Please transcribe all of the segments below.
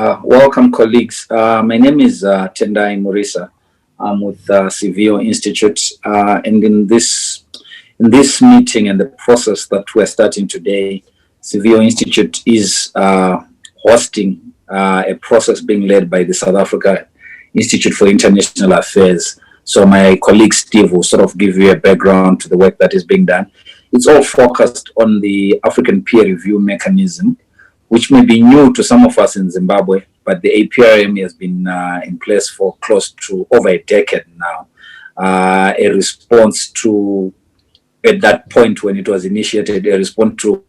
Welcome, colleagues. My name is Tendai Murisa. I'm with Civio Institute, and in this meeting and the process that we're starting today, Civio Institute is hosting a process being led by the South Africa Institute for International Affairs. So my colleague Steve will sort of give you a background to the work that is being done. It's all focused on the African peer review mechanism, which may be new to some of us in Zimbabwe, but the APRM has been in place for close to over a decade now. A response to, at that point when it was initiated, a response to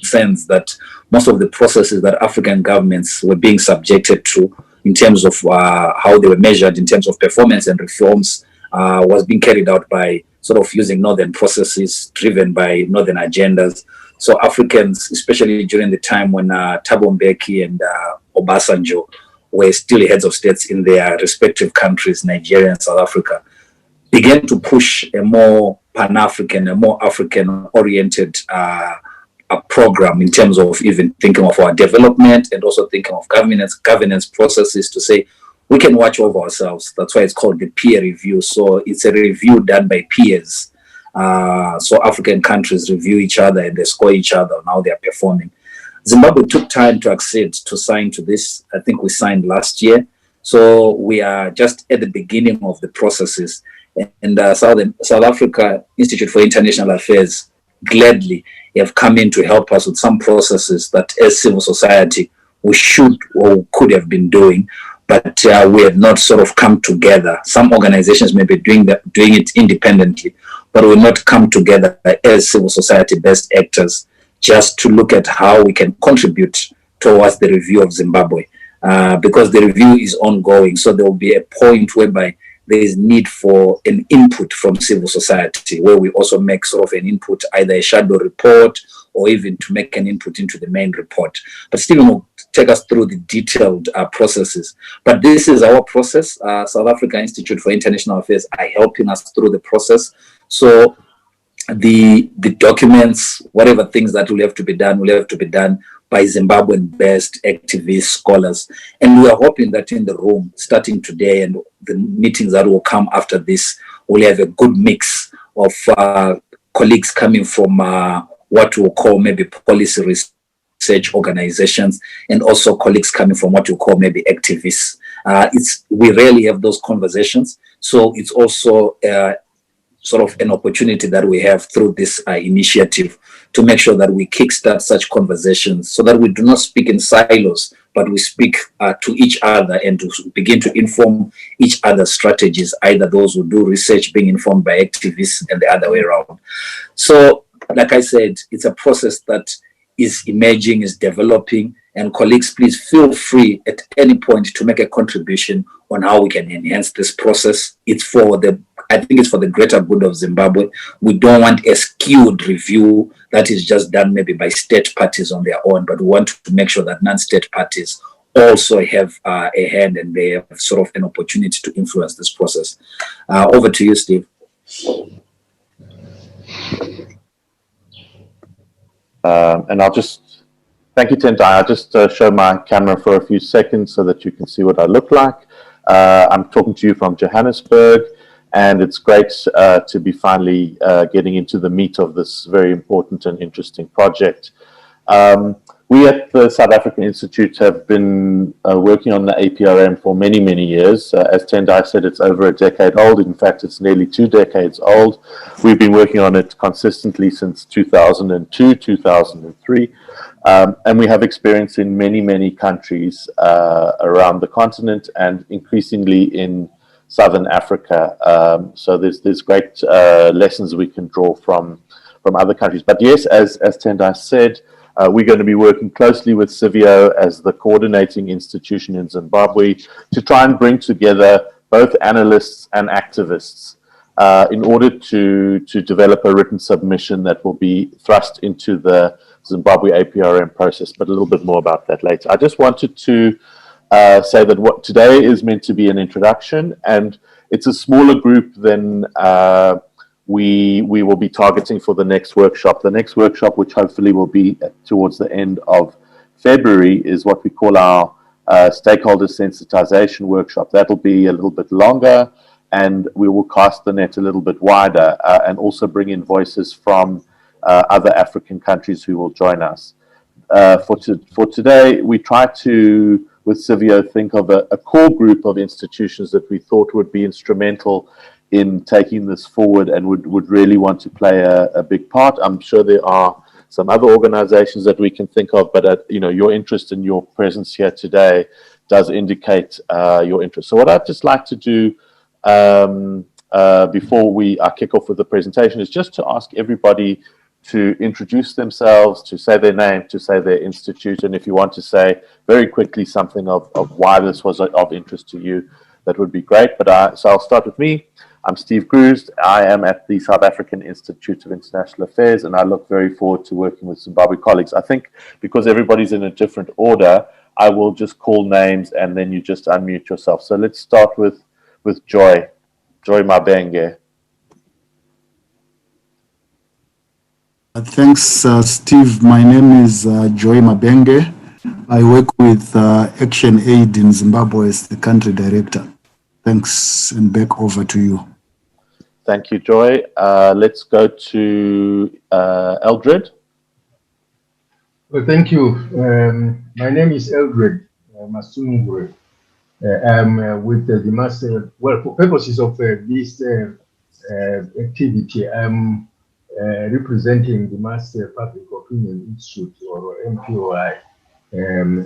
sense that most of the processes that African governments were being subjected to in terms of how they were measured in terms of performance and reforms was being carried out by sort of using northern processes driven by northern agendas. So Africans, especially during the time when Thabo Mbeki and Obasanjo were still heads of states in their respective countries, Nigeria and South Africa, began to push a more Pan-African, a more African-oriented a program in terms of even thinking of our development and also thinking of governance processes to say we can watch over ourselves. That's why it's called the peer review. So it's a review done by peers. So African countries review each other and they score each other on how they are performing. Zimbabwe took time to accede to sign to this. I think we signed last year. So we are just at the beginning of the processes. And South Africa Institute for International Affairs gladly have come in to help us with some processes that as civil society we should or could have been doing, but we have not sort of come together. Some organizations may be doing it independently, but we will not come together as civil society-based actors just to look at how we can contribute towards the review of Zimbabwe, because the review is ongoing. So there will be a point whereby there is need for an input from civil society, where we also make sort of an input, either a shadow report or even to make an input into the main report. But Stephen will take us through the detailed processes. But this is our process. South Africa Institute for International Affairs are helping us through the process. So the documents, whatever things that will have to be done by Zimbabwean-based activists, scholars. And we are hoping that in the room, starting today and the meetings that will come after this, we'll have a good mix of colleagues coming from what we'll call maybe policy research organizations, and also colleagues coming from what you call maybe activists. We rarely have those conversations. So it's also sort of an opportunity that we have through this initiative to make sure that we kickstart such conversations so that we do not speak in silos, but we speak to each other and to begin to inform each other's strategies, either those who do research being informed by activists and the other way around. So, like I said, it's a process that is emerging, is developing, and colleagues, please feel free at any point to make a contribution on how we can enhance this process. I think it's for the greater good of Zimbabwe. We don't want a skewed review that is just done maybe by state parties on their own, but we want to make sure that non-state parties also have a hand and they have sort of an opportunity to influence this process. Over to you, Steve. And I'll just, thank you, Tendai. I'll just show my camera for a few seconds so that you can see what I look like. I'm talking to you from Johannesburg, and it's great to be finally getting into the meat of this very important and interesting project. We at the South African Institute have been working on the APRM for many, many years. As Tendai said, it's over a decade old. In fact, it's nearly 2 decades old. We've been working on it consistently since 2002, 2003. And we have experience in many, many countries around the continent and increasingly in Southern Africa. So there's great lessons we can draw from other countries. But yes, as Tendai said, we're going to be working closely with Civio as the coordinating institution in Zimbabwe to try and bring together both analysts and activists in order to develop a written submission that will be thrust into the Zimbabwe APRM process, but a little bit more about that later. I just wanted to say that what today is meant to be an introduction, and it's a smaller group than we will be targeting for the next workshop. The next workshop, which hopefully will be towards the end of February is what we call our stakeholder sensitization workshop. That'll be a little bit longer, and we will cast the net a little bit wider and also bring in voices from other African countries who will join us. For today, we try to, with Civio, think of a core group of institutions that we thought would be instrumental in taking this forward and would really want to play a big part. I'm sure there are some other organizations that we can think of, but you know, your interest and your presence here today does indicate your interest. So what I'd just like to do before I kick off with the presentation is just to ask everybody to introduce themselves, to say their name, to say their institute, and if you want to say very quickly something of why this was of interest to you, that would be great. But so I'll start with me. I'm Steve Groost. I am at the South African Institute of International Affairs, and I look very forward to working with Zimbabwe colleagues. I think because everybody's in a different order, I will just call names and then you just unmute yourself. So let's start with Joy Mabenge. Thanks, Steve. My name is Joy Mabenge. I work with Action Aid in Zimbabwe as the country director. Thanks, and back over to you. Thank you, Joy. Let's go to Eldred. Well, thank you. My name is Eldred Masungwe. I'm with the master. Well, for purposes of this activity, I'm representing the Master Public Opinion Institute, or MPOI, and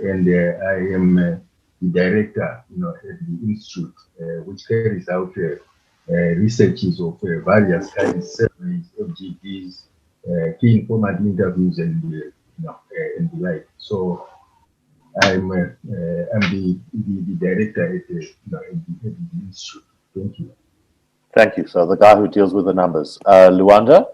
I am the director, at the institute, which carries out researches of various kinds, surveys, FGDs, key informant interviews, and and the like. So I'm the director at the institute. Thank you. Thank you. So the guy who deals with the numbers, Luanda.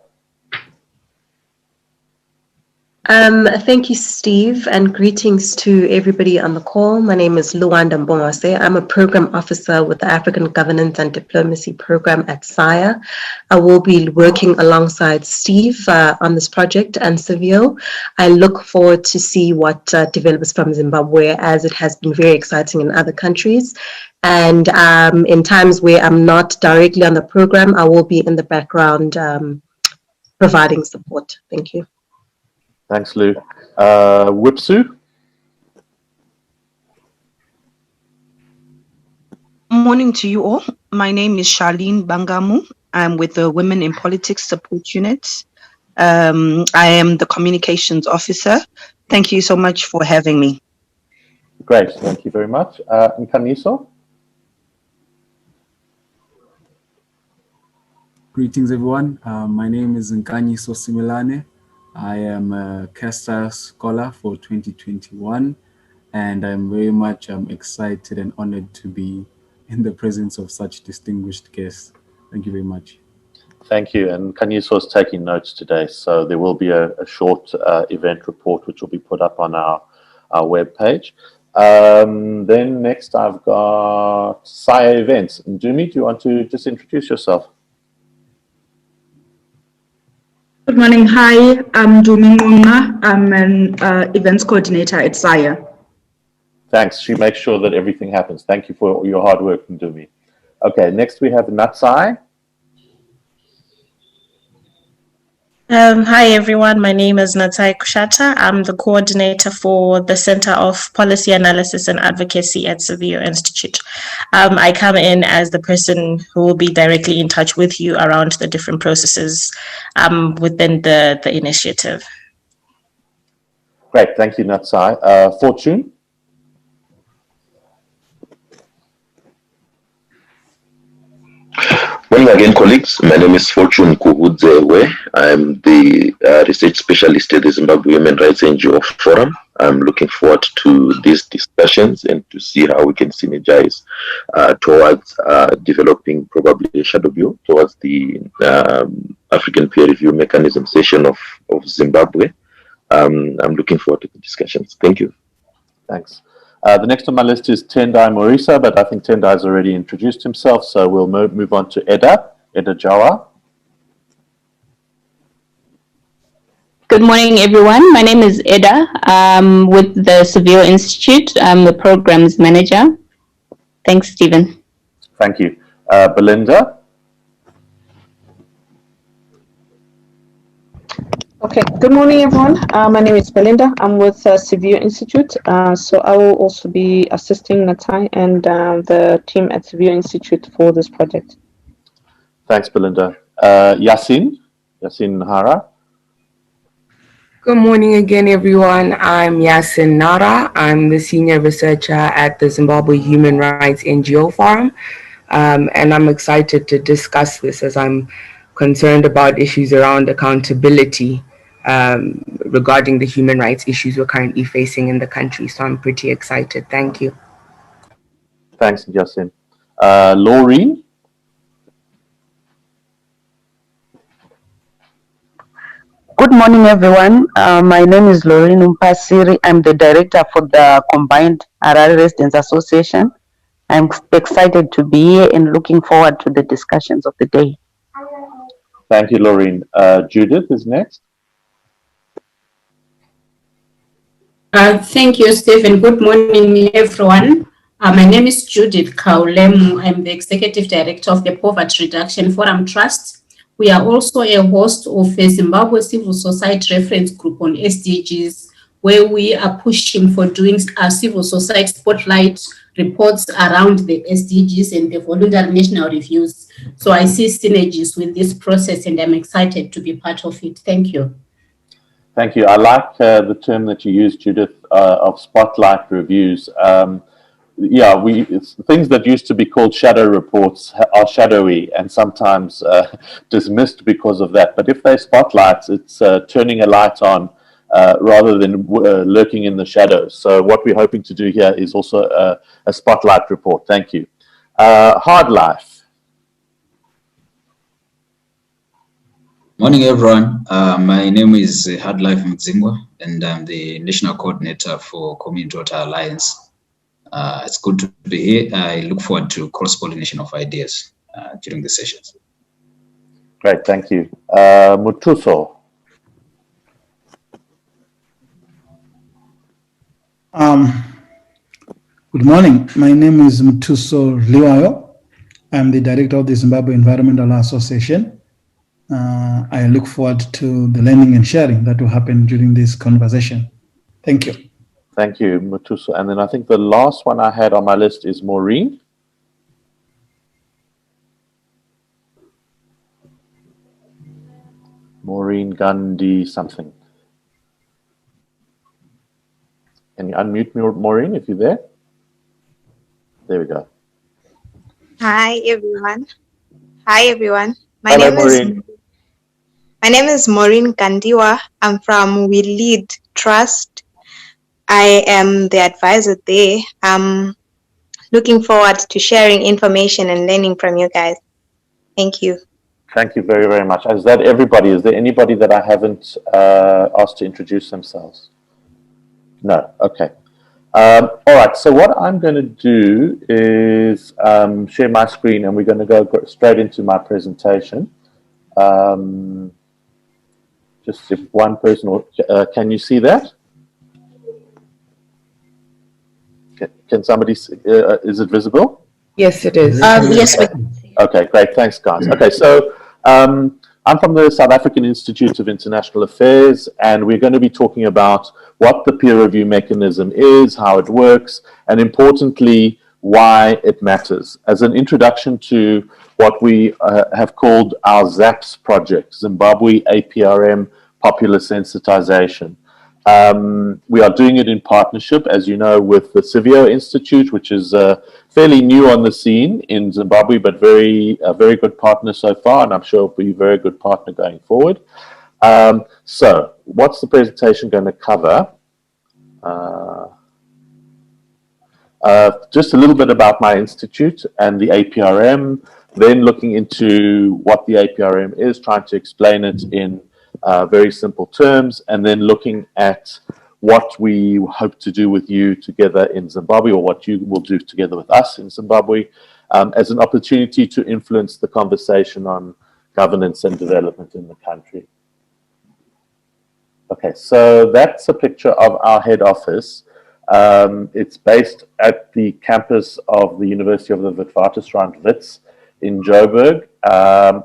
Thank you, Steve, and greetings to everybody on the call. My name is Luanda Mbongwase. I'm a program officer with the African Governance and Diplomacy Program at SIRE. I will be working alongside Steve on this project and Civio. I look forward to see what develops from Zimbabwe, as it has been very exciting in other countries. And in times where I'm not directly on the program, I will be in the background providing support. Thank you. Thanks, Lou. Wipsu. Morning to you all. My name is Charlene Bangamu. I'm with the Women in Politics Support Unit. I am the communications officer. Thank you so much for having me. Great, thank you very much. Nkaniso. Greetings, everyone. My name is Nkaniso Similane. I am a CASTA scholar for 2021, and I'm very much excited and honored to be in the presence of such distinguished guests. Thank you very much. Thank you. And Kaniso is taking notes today, so there will be a short event report which will be put up on our webpage. Then next I've got SIRE Events. Ndumi, do you want to just introduce yourself? Good morning. Hi, I'm Dumi Ngoma. I'm an events coordinator at SIRE. Thanks. She makes sure that everything happens. Thank you for your hard work, Ndumi. Okay, next we have Natsai. Hi, everyone. My name is Natsai Kushata. I'm the coordinator for the Center of Policy Analysis and Advocacy at Civio Institute. I come in as the person who will be directly in touch with you around the different processes within the initiative. Great. Thank you, Natsai. Fortune. Morning again, colleagues. My name is Fortune Kuhudzewe. I'm the research specialist at the Zimbabwe Human Rights NGO Forum. I'm looking forward to these discussions and to see how we can synergize towards developing probably a shadow bill towards the African peer review mechanism session of Zimbabwe. I'm looking forward to the discussions. Thank you. Thanks. The next on my list is Tendai Morisa, but I think Tendai has already introduced himself, so we'll move on to Eda Jawa. Good morning, everyone. My name is Eda. I'm with the Seville Institute. I'm the programs manager. Thanks, Stephen. Thank you. Belinda? Okay, good morning, everyone. My name is Belinda. I'm with Seville Institute. So I will also be assisting Natai and the team at Seville Institute for this project. Thanks, Belinda. Yasin Hara? Good morning again, everyone. I'm Yasin Nara. I'm the senior researcher at the Zimbabwe Human Rights NGO Forum. And I'm excited to discuss this as I'm concerned about issues around accountability regarding the human rights issues we're currently facing in the country. So I'm pretty excited. Thank you. Thanks, Yasin. Laureen? Good morning, everyone. My name is Lorraine Umpasiri. I'm the director for the Combined Harare Residents Association. I'm excited to be here and looking forward to the discussions of the day. Thank you, Laureen. Judith is next. Thank you, Stephen. Good morning, everyone. My name is Judith Kaulemu. I'm the Executive Director of the Poverty Reduction Forum Trust. We are also a host of a Zimbabwe Civil Society Reference Group on SDGs, where we are pushing for doing a civil society spotlight reports around the SDGs and the voluntary national reviews. So I see synergies with this process and I'm excited to be part of it. Thank you. Thank you. I like the term that you used, Judith, of spotlight reviews. Yeah, things that used to be called shadow reports are shadowy and sometimes dismissed because of that. But if they're spotlights, it's turning a light on rather than lurking in the shadows. So what we're hoping to do here is also a spotlight report. Thank you. Hard life. Morning, everyone. My name is Hardlife Mzingwa, and I'm the National Coordinator for Community Water Alliance. It's good to be here. I look forward to cross-pollination of ideas during the sessions. Great, thank you. Mutuso. Good morning. My name is Mutuso Liwayo. I'm the Director of the Zimbabwe Environmental Association. I look forward to the learning and sharing that will happen during this conversation. Thank you. Thank you, Mutuso. And then I think the last one I had on my list is Maureen. Maureen Gandhi something. Can you unmute me, Maureen, if you're there? There we go. Hi, everyone. My Hello, name Maureen. is Maureen Gandiwa. I'm from We Lead Trust. I am the advisor there. I'm looking forward to sharing information and learning from you guys. Thank you. Thank you very, very much. Is that everybody? Is there anybody that I haven't asked to introduce themselves? No. Okay. All right. So what I'm going to do is share my screen, and we're going to go straight into my presentation. Just if one person, can you see that? Can somebody? Is it visible? Yes, it is. Yes, we Okay, great. Thanks, guys. Okay, so I'm from the South African Institute of International Affairs, and we're going to be talking about what the peer review mechanism is, how it works, and importantly, why it matters. As an introduction to what we have called our ZAPS project, Zimbabwe APRM Popular Sensitization. We are doing it in partnership, as you know, with the Seville Institute, which is fairly new on the scene in Zimbabwe, but a very good partner so far, and I'm sure will be a very good partner going forward. So, what's the presentation going to cover? Just a little bit about my institute and the APRM, then looking into what the APRM is, trying to explain it in very simple terms, and then looking at what we hope to do with you together in Zimbabwe, or what you will do together with us in Zimbabwe, as an opportunity to influence the conversation on governance and development in the country. Okay, so that's a picture of our head office. It's based at the campus of the University of the Witwatersrand Wits in Joburg.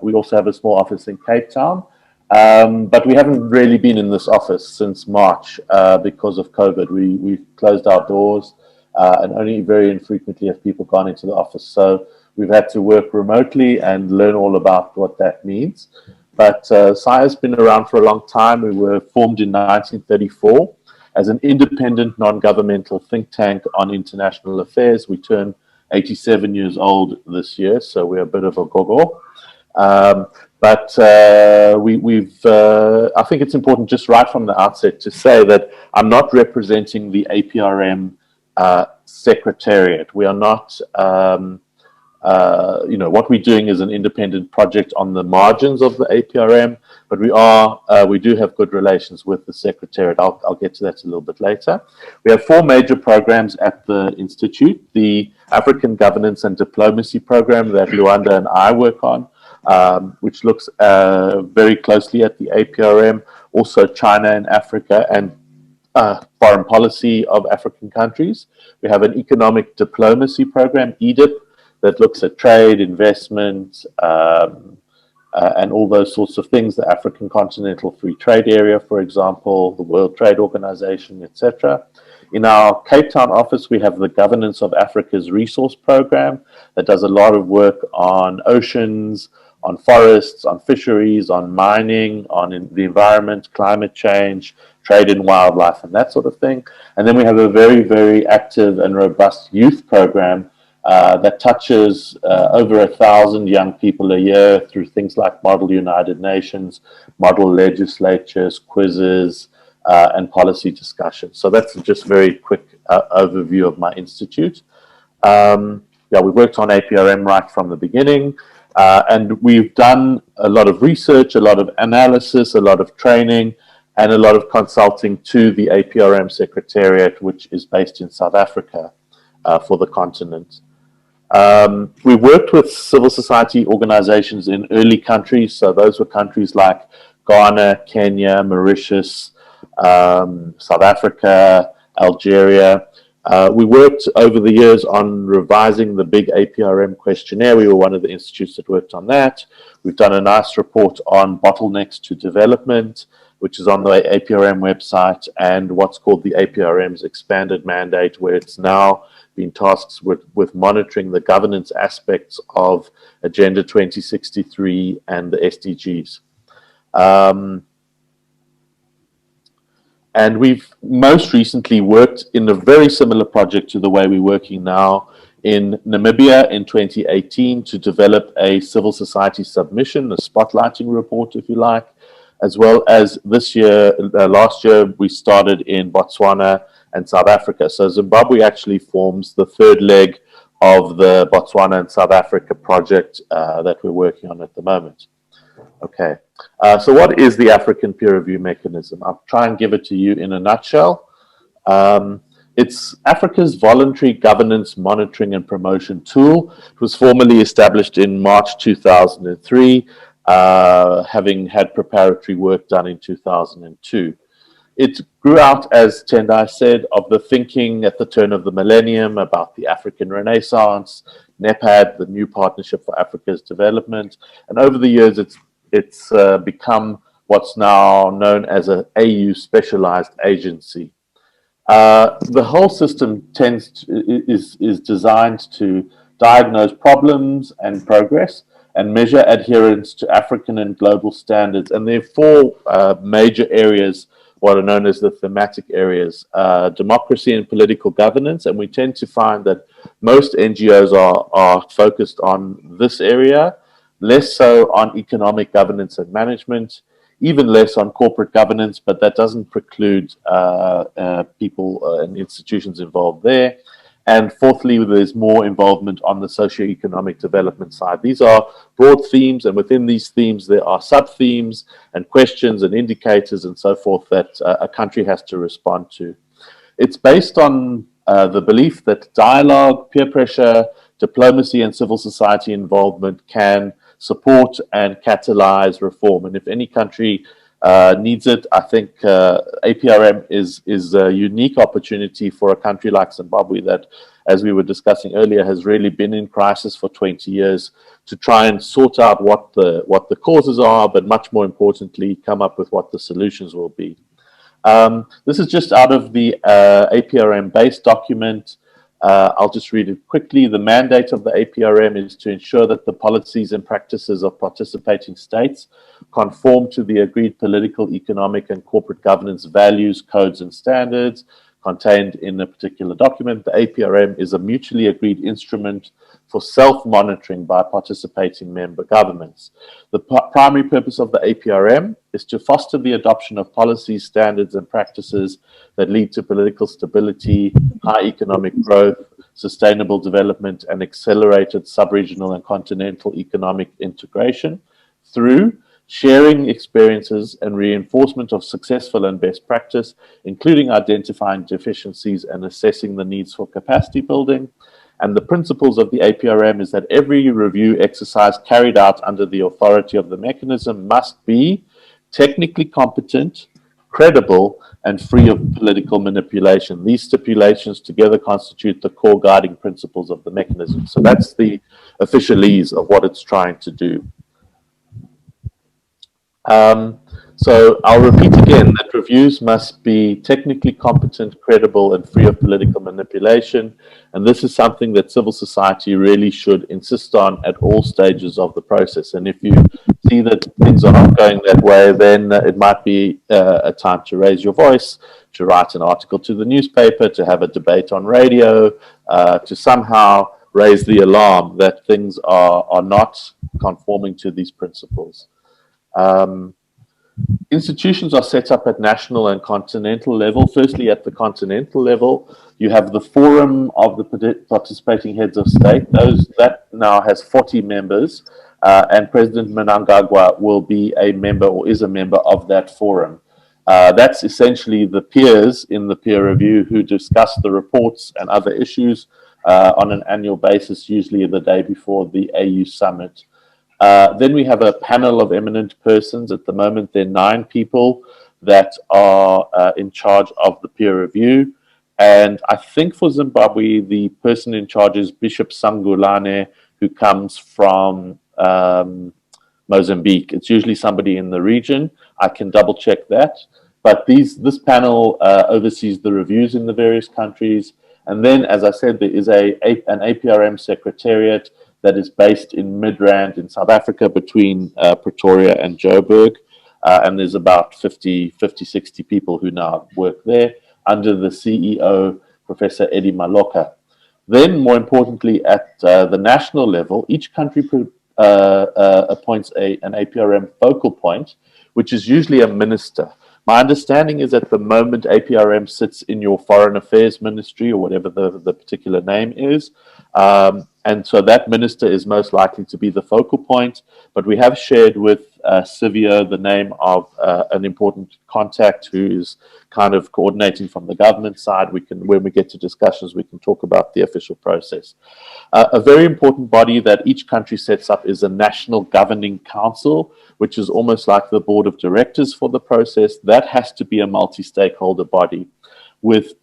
We also have a small office in Cape Town, but we haven't really been in this office since March because of COVID. We've closed our doors and only very infrequently have people gone into the office. So we've had to work remotely and learn all about what that means. But SAIA has been around for a long time. We were formed in 1934 as an independent, non-governmental think tank on international affairs. We turn 87 years old this year, so we're a bit of a gogo. But I think it's important just right from the outset to say that I'm not representing the APRM Secretariat. We are not... what we're doing is an independent project on the margins of the APRM, but we do have good relations with the Secretariat. I'll get to that a little bit later. We have 4 major programs at the Institute: the African Governance and Diplomacy Program that Luanda and I work on, which looks very closely at the APRM, also China and Africa, and foreign policy of African countries. We have an Economic Diplomacy Program, EDIP, that looks at trade, investment, and all those sorts of things, the African Continental Free Trade Area, for example, the World Trade Organization, etc. In our Cape Town office, we have the Governance of Africa's Resource Program that does a lot of work on oceans, on forests, on fisheries, on mining, on the environment, climate change, trade in wildlife, and that sort of thing. And then we have a very, very active and robust youth program that touches over 1,000 young people a year through things like Model United Nations, model legislatures, quizzes, and policy discussions. So that's just a very quick overview of my institute. We worked on APRM right from the beginning, and we've done a lot of research, a lot of analysis, a lot of training, and a lot of consulting to the APRM Secretariat, which is based in South Africa for the continent. We worked with civil society organizations in early countries. So those were countries like Ghana, Kenya, Mauritius, South Africa, Algeria. We worked over the years on revising the big APRM questionnaire. We were one of the institutes that worked on that. We've done a nice report on bottlenecks to development, which is on the APRM website, and what's called the APRM's expanded mandate, where it's now been tasked with monitoring the governance aspects of Agenda 2063 and the SDGs. And we've most recently worked in a very similar project to the way we're working now in Namibia in 2018 to develop a civil society submission, a spotlighting report, if you like, as well as this year, last year, we started in Botswana and South Africa. So Zimbabwe actually forms the third leg of the Botswana and South Africa project that we're working on at the moment. Okay, so what is the African peer review mechanism? I'll try and give it to you in a nutshell. It's Africa's voluntary governance, monitoring and promotion tool. It was formally established in March 2003, having had preparatory work done in 2002. It grew out, as Tendai said, of the thinking at the turn of the millennium about the African Renaissance, NEPAD, the New Partnership for Africa's Development, and over the years it's become what's now known as an AU specialized agency. The whole system is designed to diagnose problems and progress and measure adherence to African and global standards. And there are 4 major areas, what are known as the thematic areas: democracy and political governance. And we tend to find that most NGOs are focused on this area, less so on economic governance and management, even less on corporate governance, but that doesn't preclude people and institutions involved there. And fourthly, there's more involvement on the socio-economic development side. These are broad themes, and within these themes, there are sub-themes and questions and indicators and so forth that a country has to respond to. It's based on the belief that dialogue, peer pressure, diplomacy, and civil society involvement can support and catalyze reform. And if any country needs it. I think APRM is a unique opportunity for a country like Zimbabwe that, as we were discussing earlier, has really been in crisis for 20 years to try and sort out what the causes are, but much more importantly, come up with what the solutions will be. This is just out of the APRM base document. I'll just read it quickly. The mandate of the APRM is to ensure that the policies and practices of participating states conform to the agreed political, economic, and corporate governance values, codes, and standards contained in a particular document. The APRM is a mutually agreed instrument for self-monitoring by participating member governments. The primary purpose of the APRM is to foster the adoption of policies, standards, and practices that lead to political stability, high economic growth, sustainable development, and accelerated sub-regional and continental economic integration through sharing experiences and reinforcement of successful and best practice, including identifying deficiencies and assessing the needs for capacity building. And the principles of the APRM is that every review exercise carried out under the authority of the mechanism must be technically competent, credible, and free of political manipulation. These stipulations together constitute the core guiding principles of the mechanism. So that's the officialese of what it's trying to do. So I'll repeat again that reviews must be technically competent, credible, and free of political manipulation. And this is something that civil society really should insist on at all stages of the process. And if you see that things are not going that way, then it might be a time to raise your voice, to write an article to the newspaper, to have a debate on radio, to somehow raise the alarm that things are not conforming to these principles. Institutions are set up at national and continental level. Firstly, at the continental level, you have the Forum of the Participating Heads of State. That now has 40 members, and President Mnangagwa will be a member or is a member of that forum. That's essentially the peers in the peer review who discuss the reports and other issues on an annual basis, usually the day before the AU summit. Then we have a panel of eminent persons. At the moment, there are 9 people that are in charge of the peer review. And I think for Zimbabwe, the person in charge is Bishop Sangulane, who comes from Mozambique. It's usually somebody in the region. I can double check that. But this panel oversees the reviews in the various countries. And then, as I said, there is an APRM secretariat that is based in Midrand in South Africa between Pretoria and Joburg. And there's about 50, 60 people who now work there under the CEO, Professor Eddie Maloka. Then, more importantly, at the national level, each country appoints an APRM focal point, which is usually a minister. My understanding is at the moment APRM sits in your Foreign Affairs Ministry or whatever the particular name is. And so that minister is most likely to be the focal point. But we have shared with Sivio the name of an important contact who is kind of coordinating from the government side. When we get to discussions, we can talk about the official process. A very important body that each country sets up is a National Governing Council, which is almost like the board of directors for the process. That has to be a multi-stakeholder body with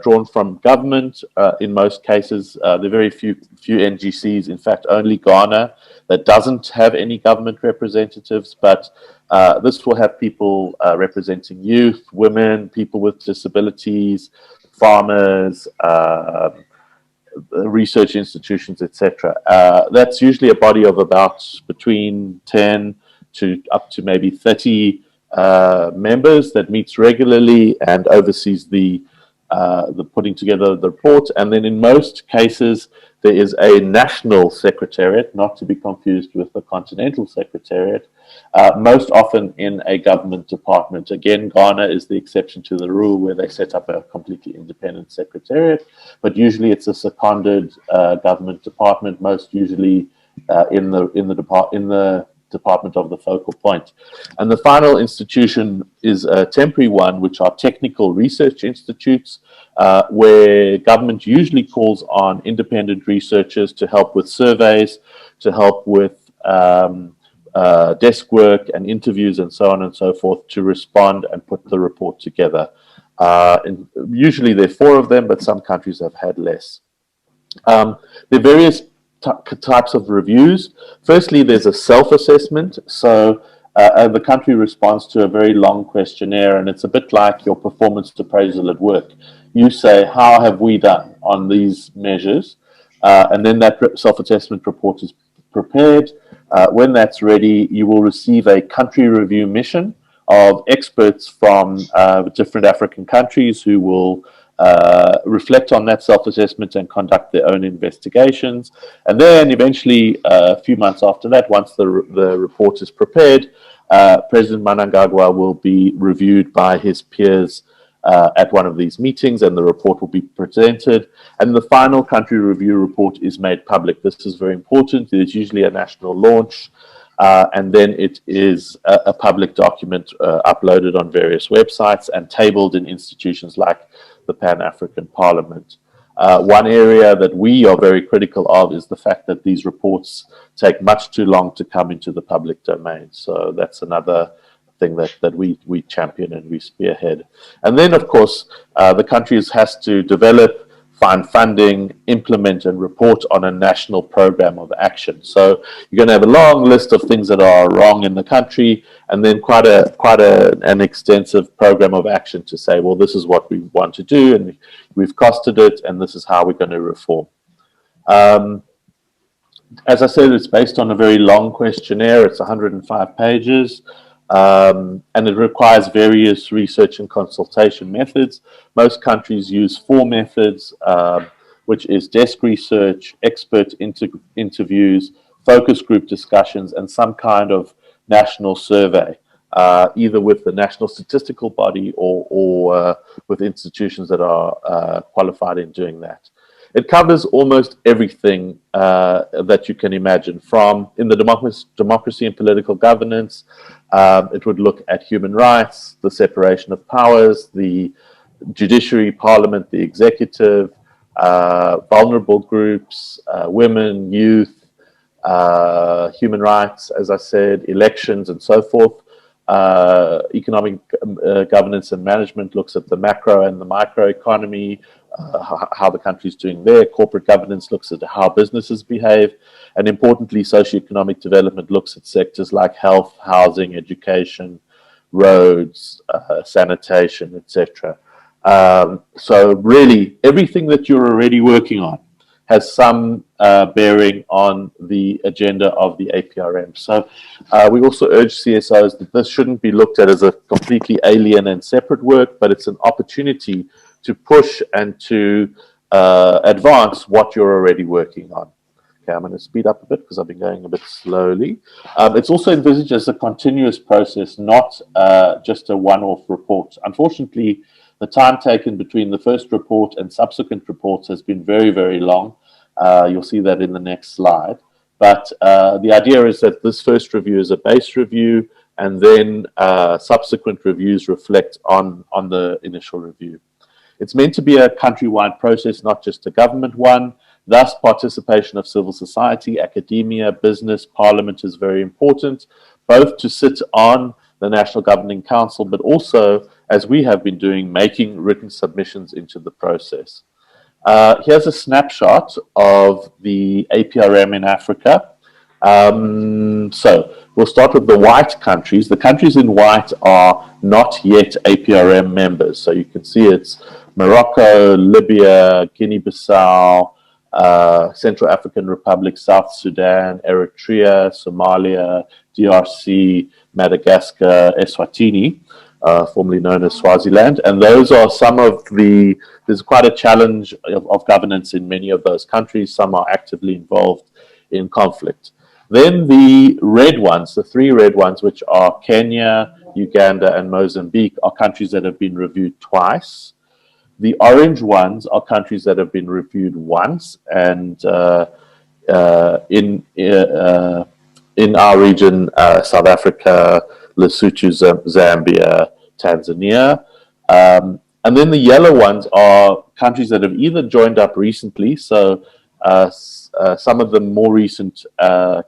drawn from government. In most cases, there are very few NGCs. In fact, only Ghana that doesn't have any government representatives, but this will have people representing youth, women, people with disabilities, farmers, research institutions, etc. That's usually a body of about between 10 to up to maybe 30 members that meets regularly and oversees the putting together the report. And then in most cases, there is a national secretariat, not to be confused with the continental secretariat, most often in a government department. Again, Ghana is the exception to the rule where they set up a completely independent secretariat, but usually it's a seconded government department, most usually in the department of the focal point. And the final institution is a temporary one, which are technical research institutes, where government usually calls on independent researchers to help with surveys, to help with desk work and interviews and so on and so forth to respond and put the report together. And usually there are 4 of them, but some countries have had less. There are various types of reviews. Firstly, there's a self-assessment. So the country responds to a very long questionnaire, and it's a bit like your performance appraisal at work. You say, how have we done on these measures? And then that self-assessment report is prepared. When that's ready, you will receive a country review mission of experts from different African countries who will reflect on that self-assessment and conduct their own investigations. And then eventually, a few months after that, once the report is prepared, President Mnangagwa will be reviewed by his peers at one of these meetings, and the report will be presented. And the final country review report is made public. This is very important. There's usually a national launch, and then it is a public document uploaded on various websites and tabled in institutions like the Pan-African Parliament. One area that we are very critical of is the fact that these reports take much too long to come into the public domain. So that's another thing that we champion and we spearhead. And then, of course, the country has to develop, find funding, implement and report on a national program of action. So you're going to have a long list of things that are wrong in the country, and then quite an extensive program of action to say, well, this is what we want to do, and we've costed it, and this is how we're going to reform. As I said, it's based on a very long questionnaire. It's 105 pages. And it requires various research and consultation methods. Most countries use 4 methods, which is desk research, expert interviews, focus group discussions, and some kind of national survey, either with the national statistical body or with institutions that are qualified in doing that. It covers almost everything that you can imagine, from in the democracy and political governance. It would look at human rights, the separation of powers, the judiciary, parliament, the executive, vulnerable groups, women, youth, human rights, as I said, elections and so forth. Economic governance and management looks at the macro and the micro economy, how the country is doing there. Corporate governance looks at how businesses behave. And importantly, socioeconomic development looks at sectors like health, housing, education, roads, sanitation, etc. So really, everything that you're already working on has some bearing on the agenda of the APRM. So we also urge CSOs that this shouldn't be looked at as a completely alien and separate work, but it's an opportunity to push and to advance what you're already working on. Okay, I'm going to speed up a bit because I've been going a bit slowly. It's also envisaged as a continuous process, not just a one-off report. Unfortunately, the time taken between the first report and subsequent reports has been very, very long. You'll see that in the next slide. But the idea is that this first review is a base review, and then subsequent reviews reflect on the initial review. It's meant to be a countrywide process, not just a government one. Thus, participation of civil society, academia, business, parliament is very important, both to sit on the National Governing Council, but also, as we have been doing, making written submissions into the process. Here's a snapshot of the APRM in Africa. So we'll start with the white countries. The countries in white are not yet APRM members. So you can see it's Morocco, Libya, Guinea-Bissau, Central African Republic, South Sudan, Eritrea, Somalia, DRC, Madagascar, Eswatini, formerly known as Swaziland. And those are some of there's quite a challenge of governance in many of those countries. Some are actively involved in conflict. Then the red ones, the 3 red ones, which are Kenya, Uganda, and Mozambique, are countries that have been reviewed twice. The orange ones are countries that have been reviewed once, and in our region, South Africa, Lesotho, Zambia, Tanzania. And then the yellow ones are countries that have either joined up recently, so Some of the more recent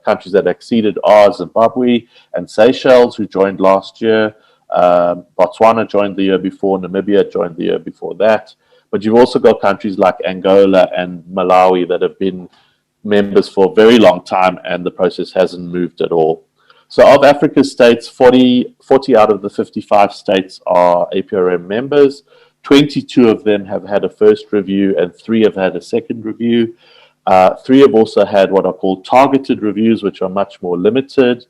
countries that acceded are Zimbabwe and Seychelles, who joined last year. Botswana joined the year before. Namibia joined the year before that. But you've also got countries like Angola and Malawi that have been members for a very long time, and the process hasn't moved at all. So of Africa's states, 40 out of the 55 states are APRM members. 22 of them have had a first review and 3 have had a second review. 3 have also had what are called targeted reviews, which are much more limited.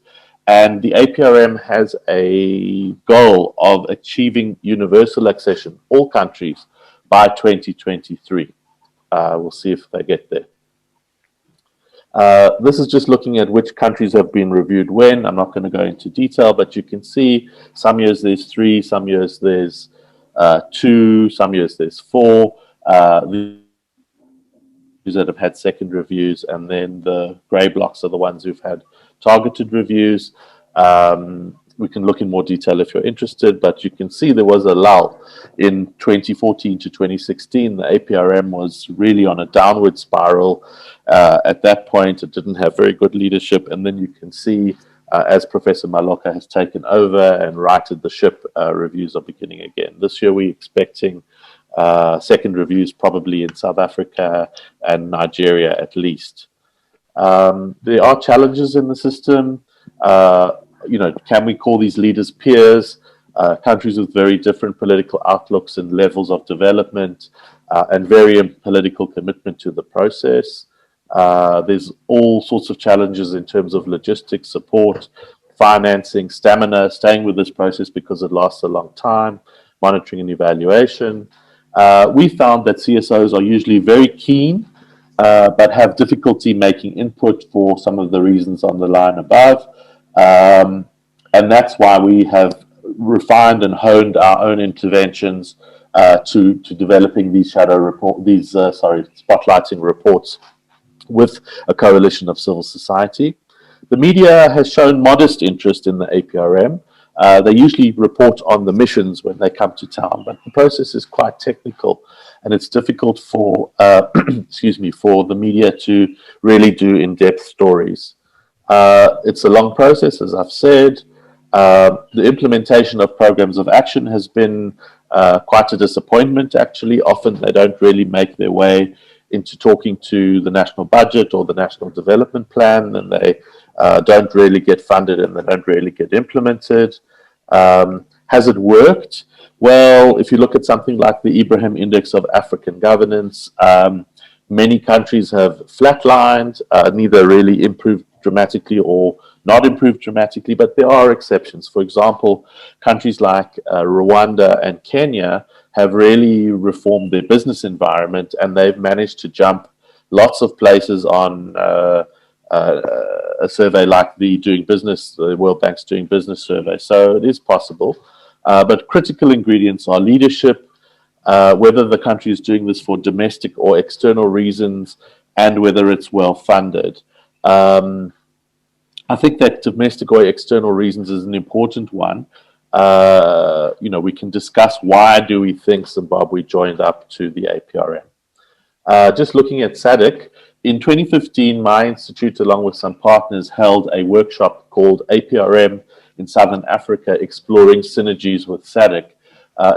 And the APRM has a goal of achieving universal accession, all countries, by 2023. We'll see if they get there. This is just looking at which countries have been reviewed when. I'm not going to go into detail, but you can see some years there's 3, some years there's 2, some years there's 4. These that have had second reviews, and then the grey blocks are the ones who've had targeted reviews. We can look in more detail if you're interested, but you can see there was a lull in 2014 to 2016. The APRM was really on a downward spiral. At that point, it didn't have very good leadership, and then you can see as Professor Maloka has taken over and righted the ship, reviews are beginning again. This year we're expecting second reviews probably in South Africa and Nigeria at least. There are challenges in the system. Can we call these leaders peers? Countries with very different political outlooks and levels of development and varying political commitment to the process. There's all sorts of challenges in terms of logistics, support, financing, stamina, staying with this process because it lasts a long time, monitoring and evaluation. We found that CSOs are usually very keen, but have difficulty making input for some of the reasons on the line above. And that's why we have refined and honed our own interventions to developing these spotlighting reports with a coalition of civil society. The media has shown modest interest in the APRM. They usually report on the missions when they come to town, but the process is quite technical, and it's difficult for for the media to really do in-depth stories. It's a long process, as I've said. The implementation of programs of action has been quite a disappointment, actually. Often they don't really make their way into talking to the national budget or the national development plan, and they don't really get funded and they don't really get implemented. Has it worked? Well, if you look at something like the Ibrahim Index of African Governance, many countries have flatlined, neither really improved dramatically or not improved dramatically, but there are exceptions. For example, countries like Rwanda and Kenya have really reformed their business environment, and they've managed to jump lots of places on a survey like the World Bank's Doing Business survey. So it is possible, but critical ingredients are leadership, whether the country is doing this for domestic or external reasons, and whether it's well funded. I think that domestic or external reasons is an important one. We can discuss why do we think Zimbabwe joined up to the APRM. Just looking at SADC, in 2015, my institute, along with some partners, held a workshop called APRM in Southern Africa, exploring synergies with SADC.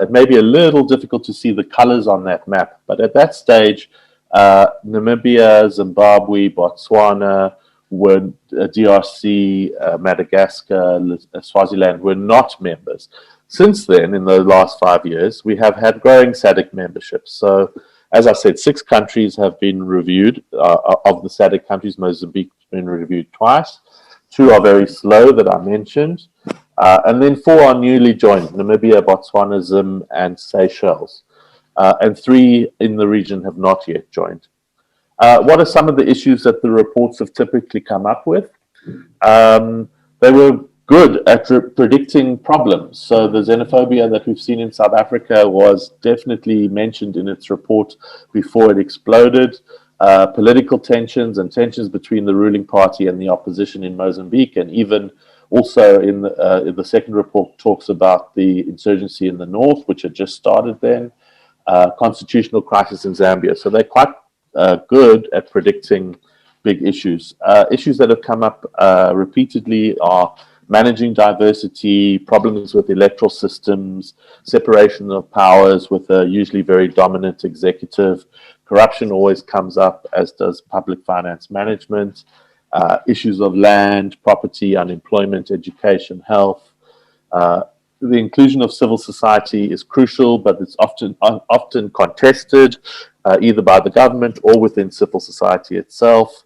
It may be a little difficult to see the colors on that map, but at that stage, Namibia, Zimbabwe, Botswana, DRC, Madagascar, Swaziland were not members. Since then, in the last 5 years, we have had growing SADC memberships. So, as I said, 6 countries have been reviewed. Of the SADC countries, Mozambique has been reviewed twice. 2 are very slow that I mentioned. And then 4 are newly joined, Namibia, Botswana, Zim, and Seychelles. And 3 in the region have not yet joined. What are some of the issues that the reports have typically come up with? They were good at predicting problems. So the xenophobia that we've seen in South Africa was definitely mentioned in its report before it exploded. Political tensions and tensions between the ruling party and the opposition in Mozambique, and even also in the second report talks about the insurgency in the north, which had just started then. Constitutional crisis in Zambia. So they're quite good at predicting big issues. Issues that have come up repeatedly are managing diversity, problems with electoral systems, separation of powers with a usually very dominant executive. Corruption always comes up, as does public finance management. Issues of land, property, unemployment, education, health. The inclusion of civil society is crucial, but it's often contested, either by the government or within civil society itself.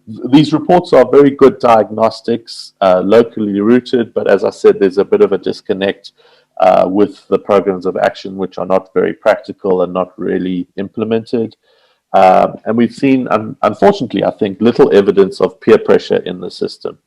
These reports are very good diagnostics, locally rooted, but as I said, there's a bit of a disconnect with the programs of action, which are not very practical and not really implemented. And we've seen, unfortunately, I think, little evidence of peer pressure in the system.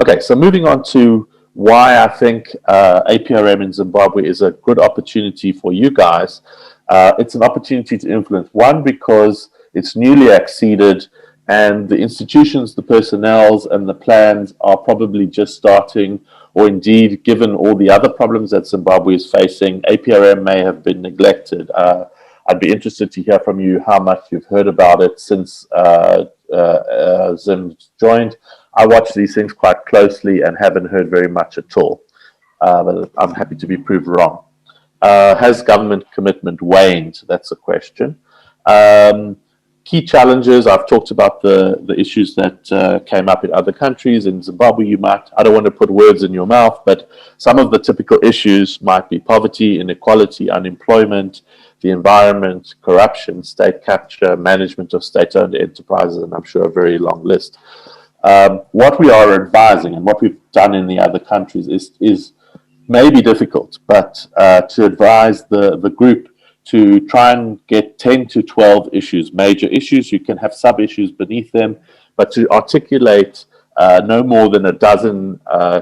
Okay, so moving on to why I think APRM in Zimbabwe is a good opportunity for you guys. It's an opportunity to influence. One, because it's newly acceded and the institutions, the personnels and the plans are probably just starting, or indeed, given all the other problems that Zimbabwe is facing, APRM may have been neglected. I'd be interested to hear from you how much you've heard about it since Zim joined. I watch these things quite closely and haven't heard very much at all. But I'm happy to be proved wrong. Has government commitment waned? That's a question. Key challenges, I've talked about the issues that came up in other countries. In Zimbabwe, I don't want to put words in your mouth, but some of the typical issues might be poverty, inequality, unemployment, the environment, corruption, state capture, management of state-owned enterprises, and I'm sure a very long list. What we are advising and what we've done in the other countries is maybe difficult, but to advise the group to try and get 10 to 12 issues, major issues. You can have sub-issues beneath them, but to articulate no more than a dozen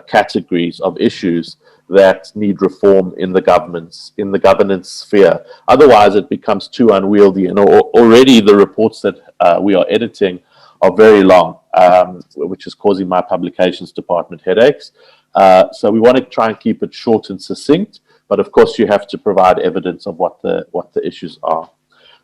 categories of issues that need reform in the governance sphere. Otherwise, it becomes too unwieldy, and already the reports that we are editing are very long, which is causing my publications department headaches. So we want to try and keep it short and succinct, but of course you have to provide evidence of what the issues are.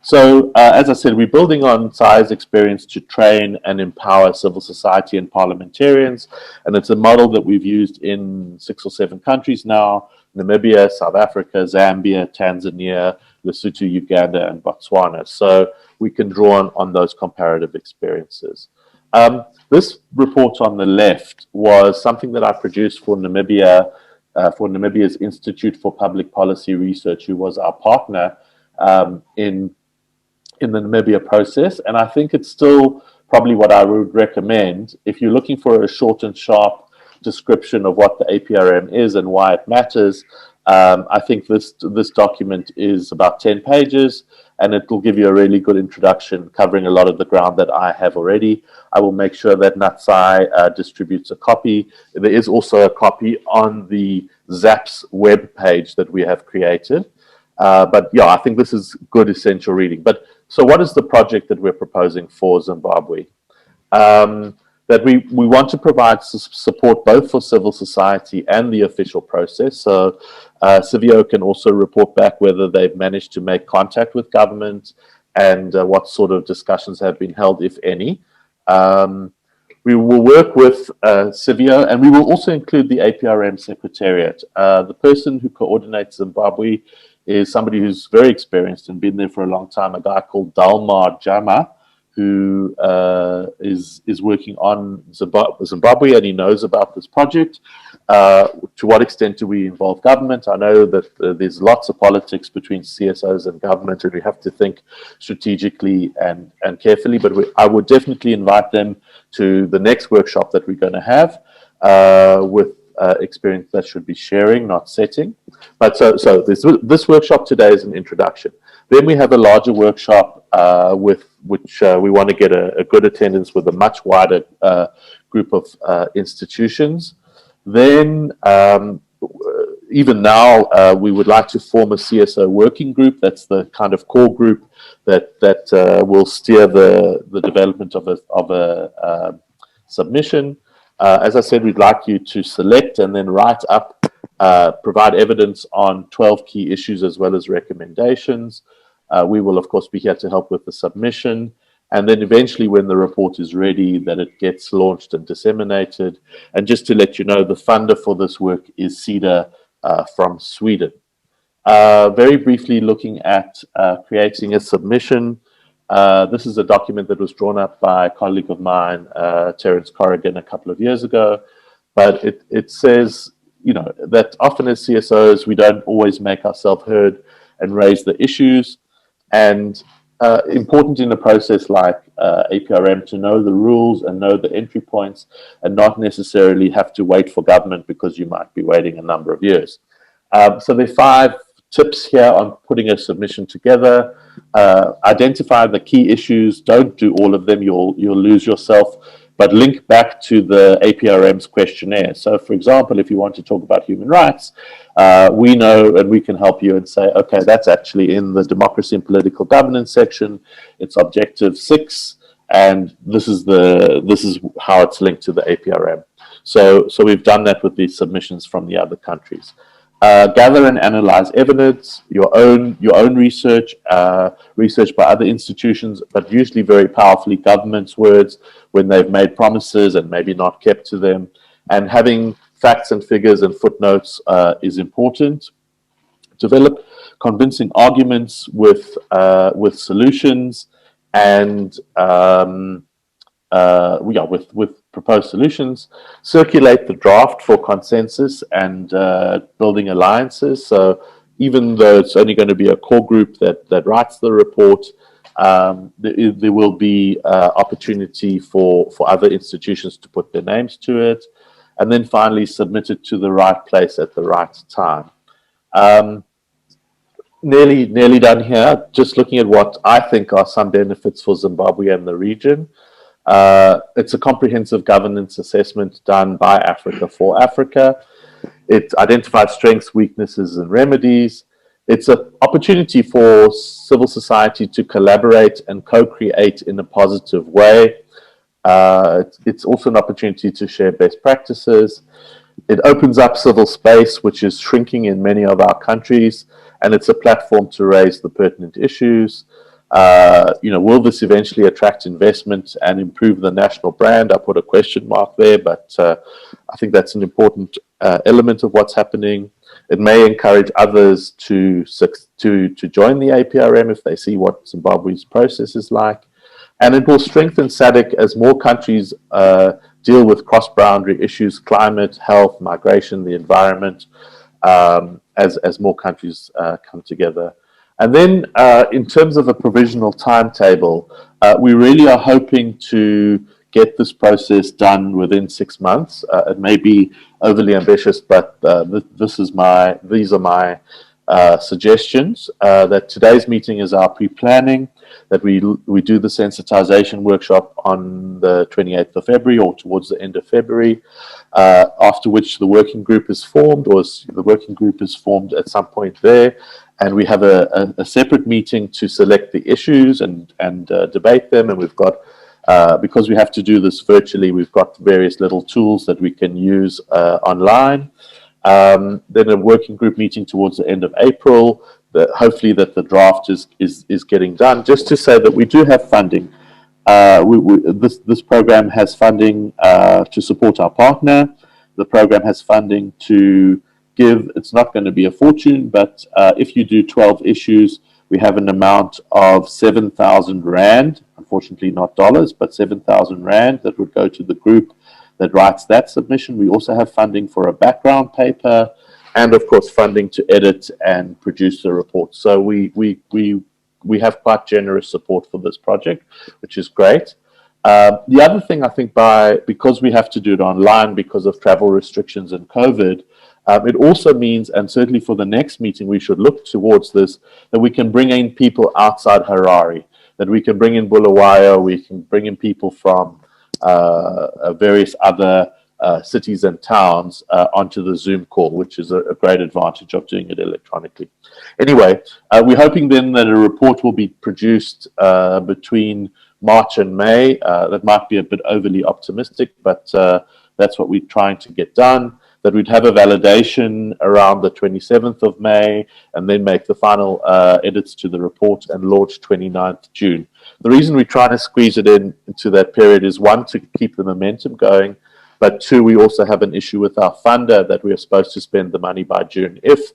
So as I said, we're building on SAI's experience to train and empower civil society and parliamentarians, and it's a model that we've used in 6 or 7 countries now: Namibia, South Africa, Zambia, Tanzania, Lesotho, Uganda, and Botswana. So we can draw on those comparative experiences. This report on the left was something that I produced for Namibia, for Namibia's Institute for Public Policy Research, who was our partner in the Namibia process. And I think it's still probably what I would recommend if you're looking for a short and sharp description of what the APRM is and why it matters. I think this document is about 10 pages, and it will give you a really good introduction covering a lot of the ground that I have already. I will make sure that NATSAI distributes a copy. There is also a copy on the ZAPS web page that we have created. But yeah, I think this is good essential reading. But so what is the project that we're proposing for Zimbabwe? That we want to provide support both for civil society and the official process. So Civio can also report back whether they've managed to make contact with government and what sort of discussions have been held, if any. We will work with Civio, and we will also include the APRM Secretariat. The person who coordinates Zimbabwe is somebody who's very experienced and been there for a long time, a guy called Dalmar Jama, who is working on Zimbabwe, and he knows about this project. To what extent do we involve government? I know that there's lots of politics between CSOs and government, and we have to think strategically and carefully, but I would definitely invite them to the next workshop that we're going to have with experience that should be sharing, not setting. But so this workshop today is an introduction. Then we have a larger workshop with which we want to get a good attendance with a much wider group of institutions. Then even now we would like to form a CSO working group. That's the kind of core group that will steer the development of a submission. As I said, we'd like you to select and then write up, provide evidence on 12 key issues as well as recommendations. We will, of course, be here to help with the submission. And then eventually when the report is ready, that it gets launched and disseminated. And just to let you know, the funder for this work is CEDA from Sweden. Very briefly looking at creating a submission. This is a document that was drawn up by a colleague of mine, Terence Corrigan, a couple of years ago. But it says, you know, that often as CSOs, we don't always make ourselves heard and raise the issues. And important in a process like APRM to know the rules and know the entry points and not necessarily have to wait for government because you might be waiting a number of years. So there are 5 tips here on putting a submission together. Identify the key issues. Don't do all of them. You'll lose yourself. But link back to the APRM's questionnaire. So, for example, if you want to talk about human rights, we know and we can help you and say, okay, that's actually in the democracy and political governance section. It's objective 6, and this is how it's linked to the APRM. So we've done that with these submissions from the other countries. Gather and analyze evidence, your own research, research by other institutions, but usually very powerfully government's words when they've made promises and maybe not kept to them. And having facts and figures and footnotes is important. Develop convincing arguments with solutions and with proposed solutions. Circulate the draft for consensus and building alliances. So even though it's only going to be a core group that writes the report, there will be opportunity for other institutions to put their names to it. And then finally, submit it to the right place at the right time. Nearly done here. Just looking at what I think are some benefits for Zimbabwe and the region. It's a comprehensive governance assessment done by Africa for Africa. It identifies strengths, weaknesses, and remedies. It's an opportunity for civil society to collaborate and co-create in a positive way. It's also an opportunity to share best practices. It opens up civil space, which is shrinking in many of our countries, and it's a platform to raise the pertinent issues. Will this eventually attract investment and improve the national brand? I put a question mark there, but I think that's an important element of what's happening. It may encourage others to join the APRM if they see what Zimbabwe's process is like. And it will strengthen SADC as more countries deal with cross-boundary issues, climate, health, migration, the environment, as more countries come together. And then in terms of a provisional timetable, we really are hoping to get this process done within 6 months. It may be overly ambitious, but these are my suggestions. That today's meeting is our pre-planning, that we do the sensitization workshop on the 28th of February or towards the end of February, after which the working group is formed, or the working group is formed at some point there. And we have a separate meeting to select the issues and debate them. And we've got, because we have to do this virtually, we've got various little tools that we can use online. Then a working group meeting towards the end of April. Hopefully that the draft is getting done. Just to say that we do have funding. This program has funding to support our partner. The program has funding to give. It's not going to be a fortune, but if you do 12 issues, we have an amount of 7,000 Rand, unfortunately not dollars, but 7,000 Rand that would go to the group that writes that submission. We also have funding for a background paper and, of course, funding to edit and produce the report. So we have quite generous support for this project, which is great. The other thing, I think, because we have to do it online because of travel restrictions and COVID, it also means, and certainly for the next meeting, we should look towards this, that we can bring in people outside Harare, that we can bring in Bulawayo, we can bring in people from various other cities and towns onto the Zoom call, which is a great advantage of doing it electronically. Anyway, we're hoping then that a report will be produced between March and May. That might be a bit overly optimistic, but that's what we're trying to get done. that we'd have a validation around the 27th of May, and then make the final edits to the report and launch 29th June. The reason we try to squeeze it into that period is, one, to keep the momentum going, but two, we also have an issue with our funder that we are supposed to spend the money by June. If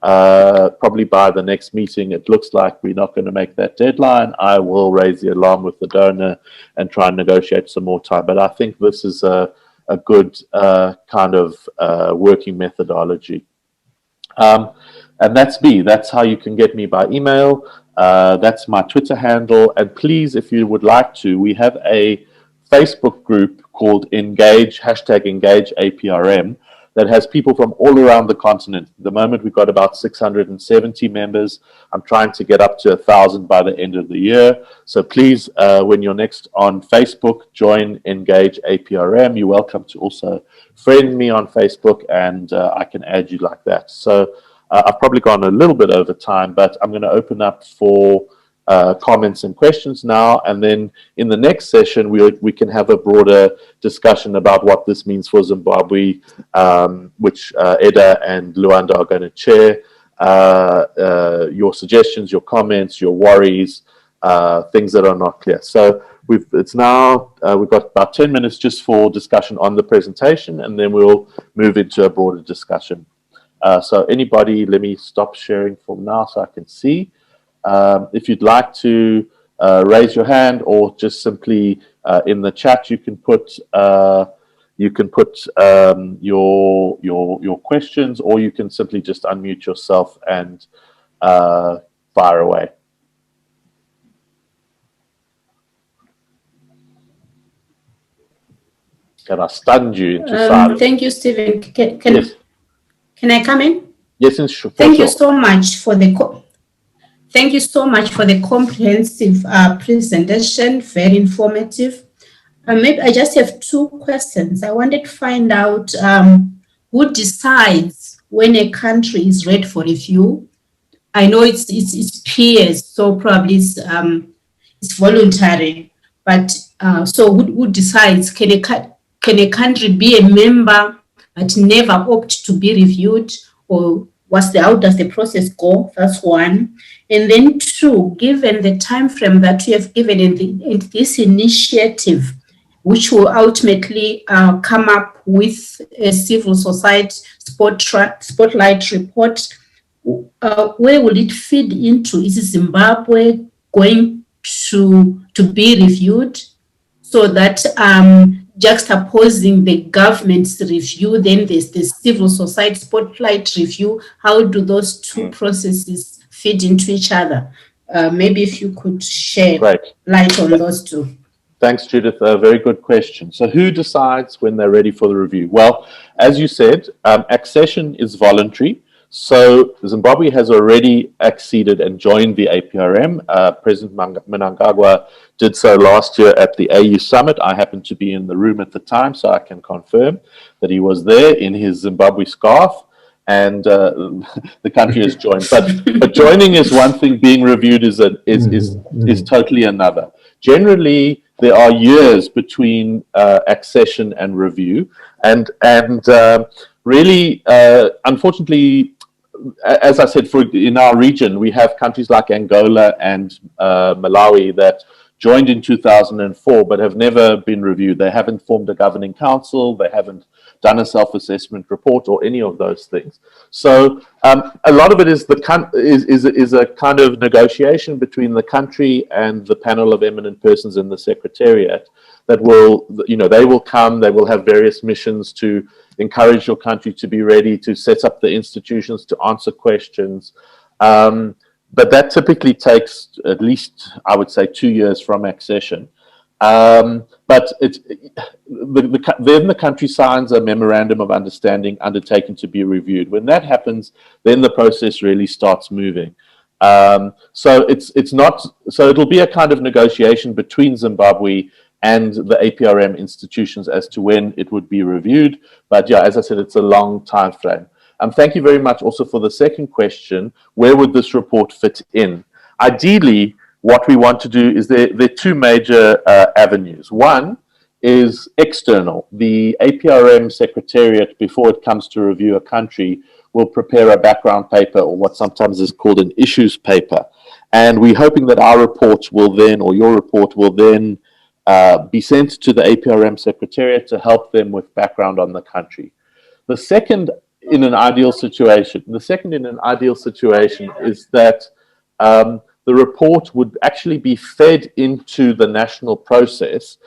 probably by the next meeting it looks like we're not going to make that deadline, I will raise the alarm with the donor and try and negotiate some more time. But I think this is a good kind of working methodology. And that's me. That's how you can get me by email. That's my Twitter handle. And please, if you would like to, we have a Facebook group called Engage, #Engage APRM, that has people from all around the continent. At the moment, we've got about 670 members. I'm trying to get up to 1,000 by the end of the year. So please, when you're next on Facebook, join Engage APRM. You're welcome to also friend me on Facebook, and I can add you like that. So I've probably gone a little bit over time, but I'm going to open up for comments and questions now, and then in the next session we can have a broader discussion about what this means for Zimbabwe, which Eda and Luanda are going to chair. Your suggestions, your comments, your worries, things that are not clear. So we've got about 10 minutes just for discussion on the presentation, and then we'll move into a broader discussion. So anybody, let me stop sharing for now so I can see. If you'd like to raise your hand, or just simply in the chat, you can put your questions, or you can simply just unmute yourself and fire away. And I stunned you into silence. Thank you, Stephen. Yes. Can I come in? Yes, sure. Thank you so much for the Thank you so much for the comprehensive presentation, very informative. Maybe I just have two questions. I wanted to find out who decides when a country is ready for review. I know it's peers, so probably it's voluntary. But so who decides? Can a country be a member but never opt to be reviewed, or how does the process go? That's one. And then two, given the time frame that we have given in this initiative, which will ultimately come up with a civil society spotlight report, where will it feed into? Is Zimbabwe going to be reviewed, so that juxtaposing the government's review, then there's the civil society spotlight review? How do those two processes feed into each other? Maybe if you could share light on those two. Thanks, Judith. A very good question. So who decides when they're ready for the review? Well, as you said, accession is voluntary. So Zimbabwe has already acceded and joined the APRM. President Mnangagwa did so last year at the AU Summit. I happened to be in the room at the time, so I can confirm that he was there in his Zimbabwe scarf, and the country has joined. But joining is one thing; being reviewed is totally another. Generally, there are years between accession and review, and really, unfortunately, as I said, in our region, we have countries like Angola and Malawi that joined in 2004 but have never been reviewed. They haven't formed a governing council, they haven't done a self-assessment report or any of those things. So a lot of it is a kind of negotiation between the country and the panel of eminent persons in the Secretariat that will, they will come, they will have various missions to encourage your country to be ready, to set up the institutions, to answer questions. But that typically takes at least, I would say, 2 years from accession. But then the country signs a memorandum of understanding undertaken to be reviewed. When that happens, then the process really starts moving. So it'll be a kind of negotiation between Zimbabwe and the APRM institutions as to when it would be reviewed. But yeah, as I said, it's a long time frame. Thank you very much also for the second question. Where would this report fit in? Ideally, what we want to do is there are two major avenues. One is external. The APRM Secretariat, before it comes to review a country, will prepare a background paper, or what sometimes is called an issues paper. And we're hoping that our report will then, or your report will then, be sent to the APRM Secretariat to help them with background on the country. The second in an ideal situation is that the report would actually be fed into the national process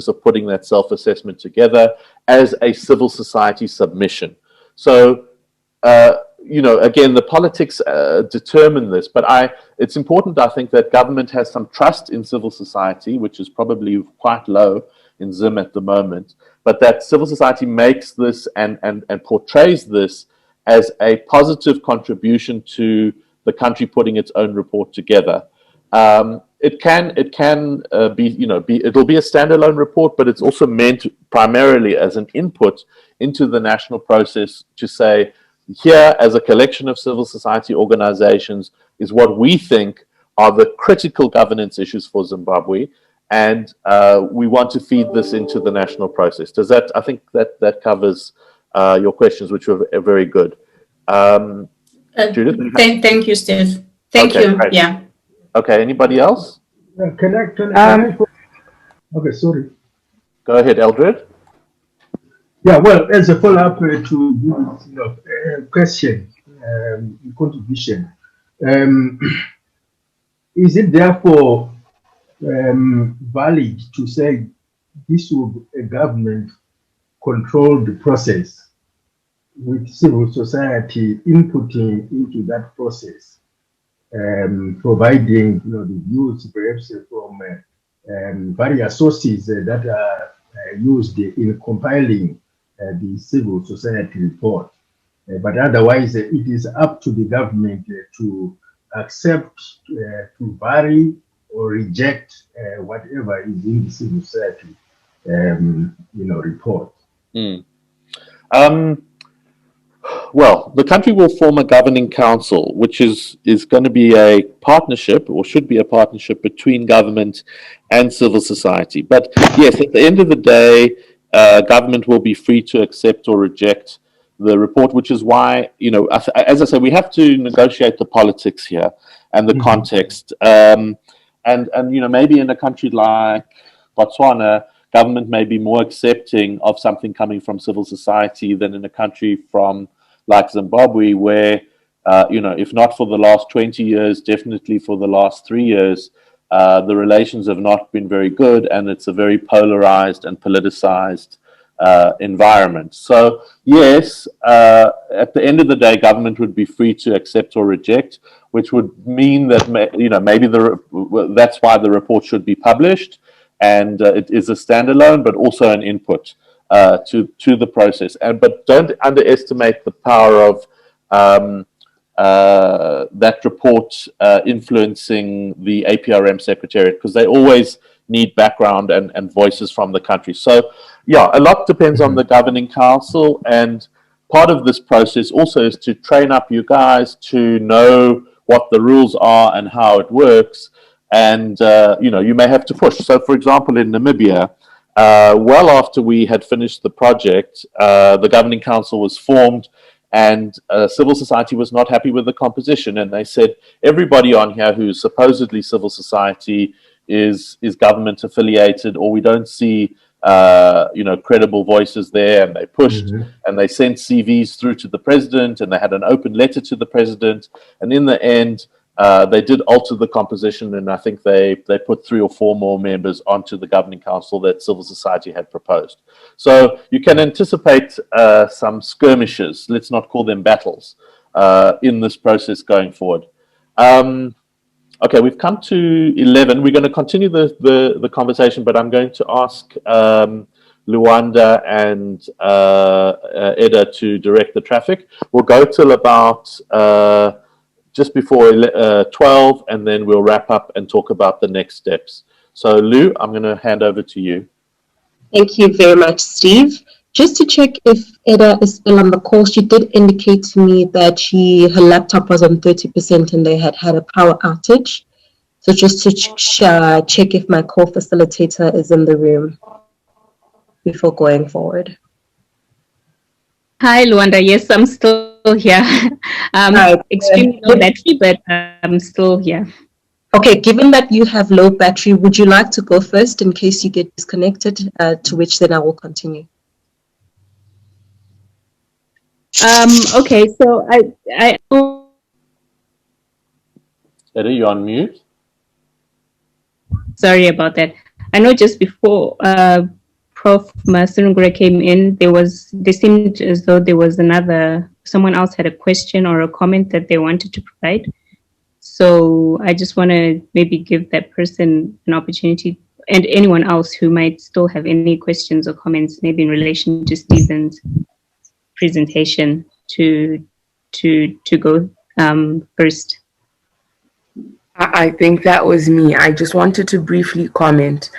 of putting that self-assessment together as a civil society submission. So, you know, again, the politics determine this, but it's important, I think, that government has some trust in civil society, which is probably quite low in Zim at the moment, but that civil society makes this and portrays this as a positive contribution to the country putting its own report together. It can be, you know, it'll be a standalone report, but it's also meant primarily as an input into the national process to say, here, as a collection of civil society organizations, is what we think are the critical governance issues for Zimbabwe, and we want to feed this into the national process. Does that? I think that covers your questions, which were very good. Judith? Thank you, Steve. Thank you. Great. Yeah. Okay. Anybody else? Can I okay, sorry. Go ahead, Eldred. Yeah, well, as a follow-up to this question, contribution, is it therefore valid to say this will a government control the process with civil society inputting into that process, providing the views perhaps from various sources that are used in compiling the civil society report, but otherwise it is up to the government to accept, to vary or reject whatever is in the civil society, report. Well, the country will form a governing council, which is going to be a partnership, or should be a partnership, between government and civil society. But yes, at the end of the day, government will be free to accept or reject the report, which is why, as I say, we have to negotiate the politics here and the context. And maybe in a country like Botswana, government may be more accepting of something coming from civil society than in a country like Zimbabwe, where, if not for the last 20 years, definitely for the last 3 years, the relations have not been very good, and it's a very polarized and politicized environment. So yes, at the end of the day, government would be free to accept or reject, which would mean that maybe that's why the report should be published, and it is a standalone, but also an input to the process. But don't underestimate the power of that report influencing the APRM Secretariat, because they always need background and voices from the country. So yeah, a lot depends on the governing council, and part of this process also is to train up you guys to know what the rules are and how it works, and you may have to push. So for example, in Namibia, well after we had finished the project, the governing council was formed, and civil society was not happy with the composition, and they said everybody on here who's supposedly civil society is government affiliated, or we don't see credible voices there. And they pushed and they sent CVs through to the president, and they had an open letter to the president, and in the end they did alter the composition, and I think they put 3 or 4 more members onto the governing council that civil society had proposed. So you can anticipate some skirmishes, let's not call them battles, in this process going forward. Okay, we've come to 11. We're going to continue the conversation, but I'm going to ask Luanda and Eda to direct the traffic. We'll go till about just before 12, and then we'll wrap up and talk about the next steps. So Lou, I'm going to hand over to you. Thank you very much, Steve. Just to check if Eda is still on the call, she did indicate to me that her laptop was on 30% and they had a power outage. So just to check if my co-facilitator is in the room. before going forward? Hi, Luanda. Yes, I'm still here. Extremely low battery, but I'm still here. Okay, given that you have low battery, would you like to go first in case you get disconnected, to which then I will continue? Okay, so I Eddie, you're on mute. Sorry about that. I know just before Prof. Masunungura came in, they seemed as though there was someone else had a question or a comment that they wanted to provide. So I just want to maybe give that person an opportunity, and anyone else who might still have any questions or comments, maybe in relation to Stephen's presentation, to go first. I think that was me. I just wanted to briefly comment.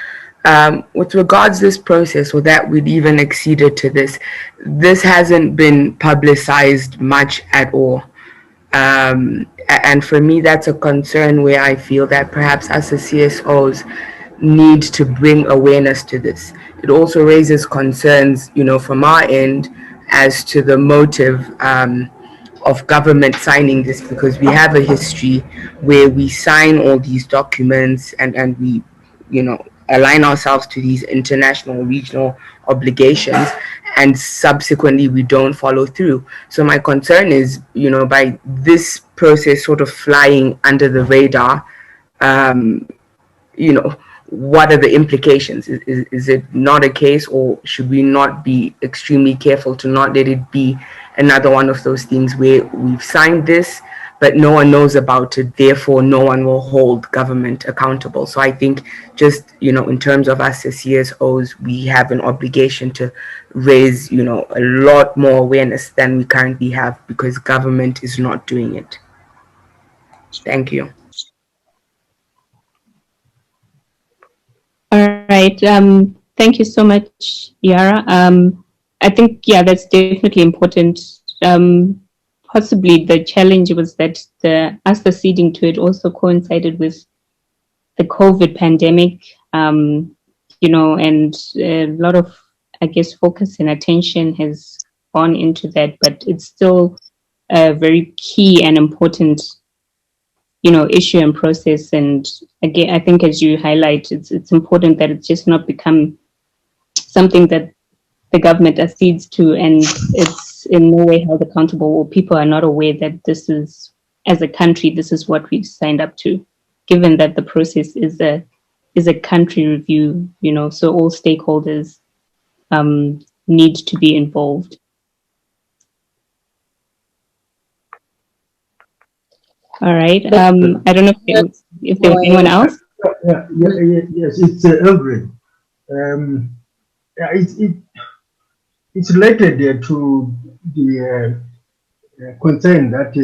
With regards to this process, or that we'd even exceeded to this hasn't been publicized much at all. And for me, that's a concern where I feel that perhaps us as CSOs need to bring awareness to this. It also raises concerns, from our end as to the motive of government signing this, because we have a history where we sign all these documents and we, align ourselves to these international, regional obligations, and subsequently we don't follow through. So my concern is, by this process sort of flying under the radar, what are the implications? Is it not a case, or should we not be extremely careful to not let it be another one of those things where we've signed this, but no one knows about it, therefore no one will hold government accountable? So I think just, in terms of us as CSOs, we have an obligation to raise, a lot more awareness than we currently have, because government is not doing it. Thank you. All right. Thank you so much, Yara. I think, that's definitely important. Possibly the challenge was that us acceding to it also coincided with the COVID pandemic, and a lot of, I guess, focus and attention has gone into that, but it's still a very key and important issue and process. And again, I think as you highlight, it's important that it's just not become something that the government accedes to and it's in no way held accountable, or people are not aware that this is, as a country, this is what we've signed up to, given that the process is a country review, so all stakeholders need to be involved. All right. I don't know if there was anyone else. Yes, it's Elgrin. It's related to the concern that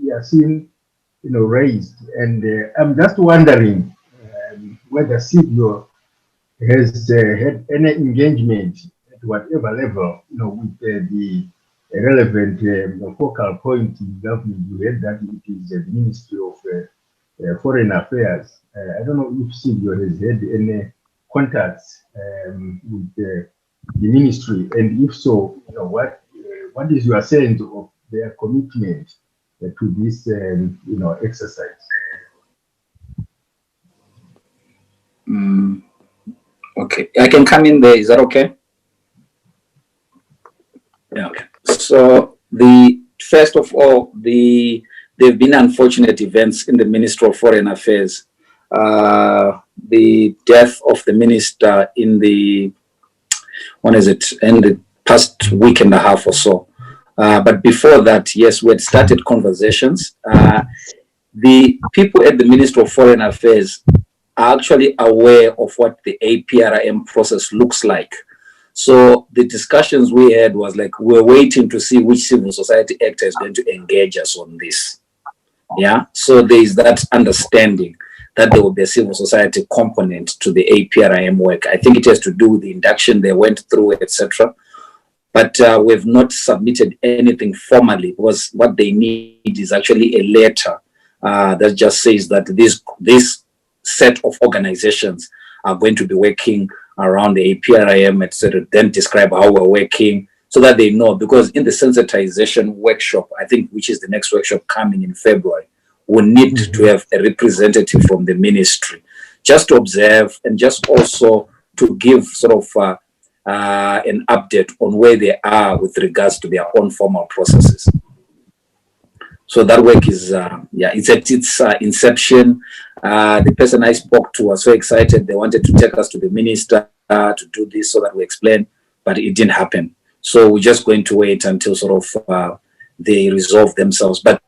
Yasin, raised, and I'm just wondering whether CBO has had any engagement at whatever level, with the relevant focal point in government. You heard that it is the Ministry of Foreign Affairs. I don't know if CBO has had any contacts with the ministry, and if so, what is your sense of their commitment to this, exercise? Okay, I can come in there. Is that okay? Yeah. Okay. So first of all, there have been unfortunate events in the Ministry of Foreign Affairs. The death of the minister in the past week and a half or so. But before that, yes, we had started conversations. The people at the Ministry of Foreign Affairs are actually aware of what the APRM process looks like. So the discussions we had was like, we're waiting to see which civil society actor is going to engage us on this. Yeah, so there is that understanding that there will be a civil society component to the APRM work. I think it has to do with the induction they went through, etc. But we've not submitted anything formally, because what they need is actually a letter that just says that this set of organizations are going to be working around the APRM, etc., then describe how we're working so that they know. Because in the sensitization workshop, I think, which is the next workshop coming in February, we need to have a representative from the ministry just to observe and just also to give sort of an update on where they are with regards to their own formal processes. So that work is, it's at its inception. The person I spoke to was so excited. They wanted to take us to the minister to do this so that we explain, but it didn't happen. So we're just going to wait until sort of they resolve themselves. But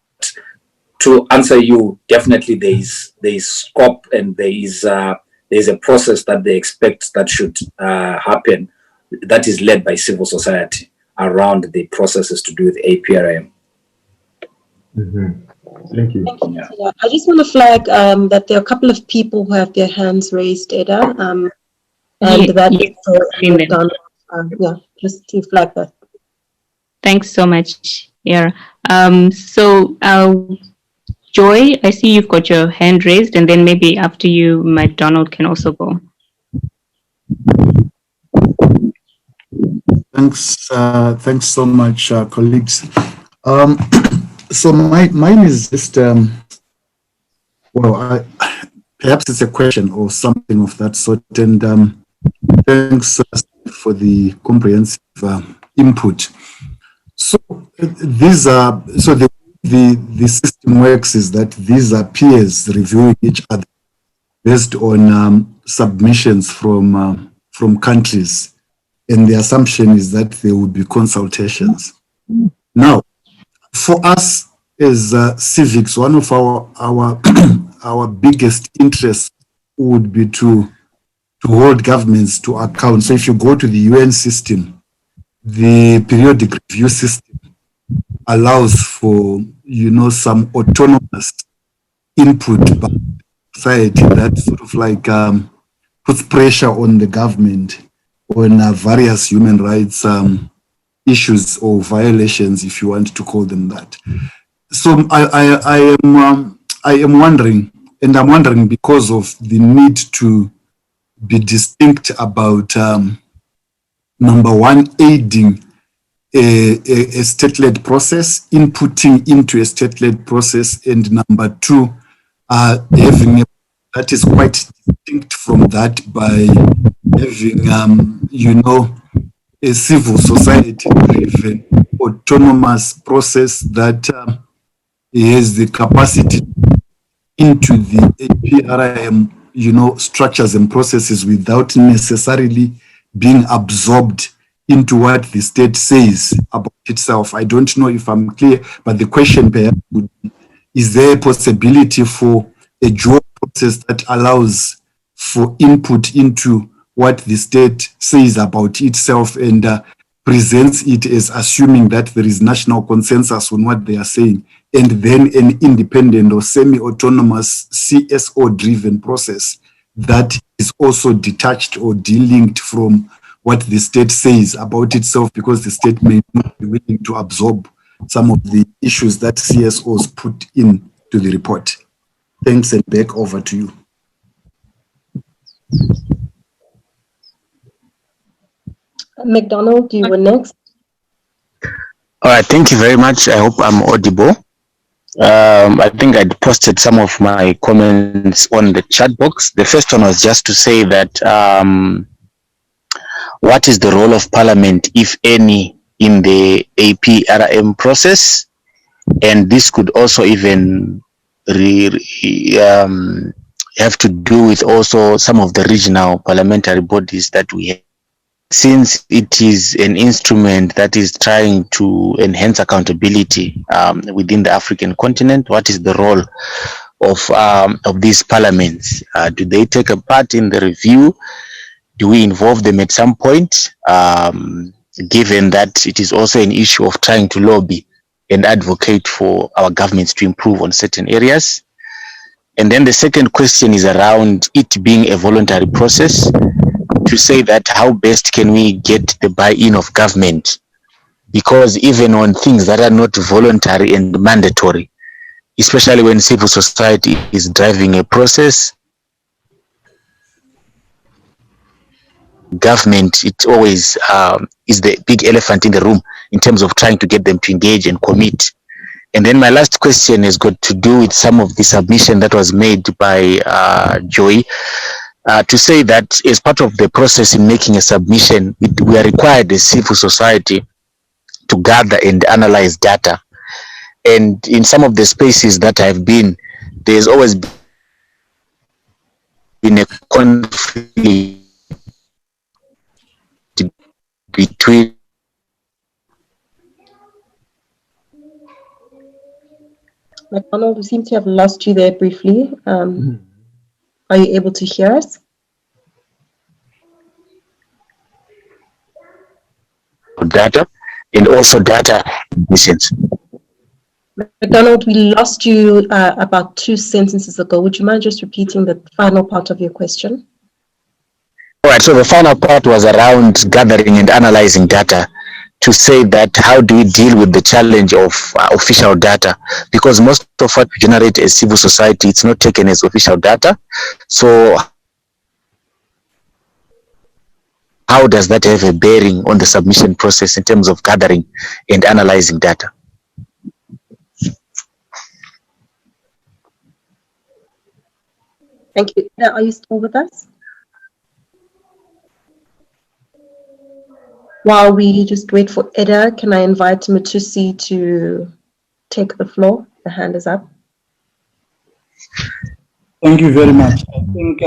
to answer you, definitely there is scope and there is a process that they expect that should happen that is led by civil society around the processes to do with APRM. Thank you. Thank you. Yeah. I just want to flag that there are a couple of people who have their hands raised, Eda, and just to flag that. Thanks so much, Yara. Joy, I see you've got your hand raised, and then maybe after you, McDonald can also go. Thanks so much, colleagues. So mine is just, perhaps it's a question or something of that sort. And thanks for the comprehensive input. So these are, so the system works is that these are peers reviewing each other based on submissions from countries. And the assumption is that there will be consultations. Now, for us as civics, one of our biggest interests would be to hold governments to account. So if you go to the UN system, the periodic review system allows for, some autonomous input by society that sort of like puts pressure on the government on various human rights issues or violations, if you want to call them that. So I am wondering, and I'm wondering because of the need to be distinct about number one, aiding a state-led process, inputting into a state-led process, and number two, having that is quite distinct from that by having, a civil society-driven autonomous process that has the capacity into the APRM, structures and processes without necessarily being absorbed into what the state says about itself. I don't know if I'm clear, but the question perhaps would be, is there a possibility for a dual process that allows for input into what the state says about itself and presents it as assuming that there is national consensus on what they are saying, and then an independent or semi-autonomous CSO-driven process that is also detached or delinked from what the state says about itself, because the state may not be willing to absorb some of the issues that CSOs put in to the report. Thanks, and back over to you. McDonald, you were next. All right, thank you very much. I hope I'm audible. I think I'd posted some of my comments on the chat box. The first one was just to say that what is the role of Parliament, if any, in the APRM process? And this could also even have to do with also some of the regional parliamentary bodies that we have. Since it is an instrument that is trying to enhance accountability within the African continent, what is the role of these parliaments? Do they take a part in the review? Do we involve them at some point, given that it is also an issue of trying to lobby and advocate for our governments to improve on certain areas? And then the second question is around it being a voluntary process, to say that how best can we get the buy-in of government? Because even on things that are not voluntary and mandatory, especially when civil society is driving a process, government, it always is the big elephant in the room in terms of trying to get them to engage and commit. And then my last question has got to do with some of the submission that was made by Joy, to say that as part of the process in making a submission, we are required as civil society to gather and analyze data. And in some of the spaces that I've been, there's always been a conflict between McDonald, we seem to have lost you there briefly. Are you able to hear us? data and also data missions. McDonald, we lost you about 2 sentences ago. Would you mind just repeating the final part of your question? All right, so the final part was around gathering and analyzing data, to say that how do we deal with the challenge of official data, because most of what we generate as civil society, it's not taken as official data. So how does that have a bearing on the submission process in terms of gathering and analyzing data? Thank you. Ida, are you still with us? While we just wait for Ida, can I invite Matusi to take the floor? The hand is up. Thank you very much. I think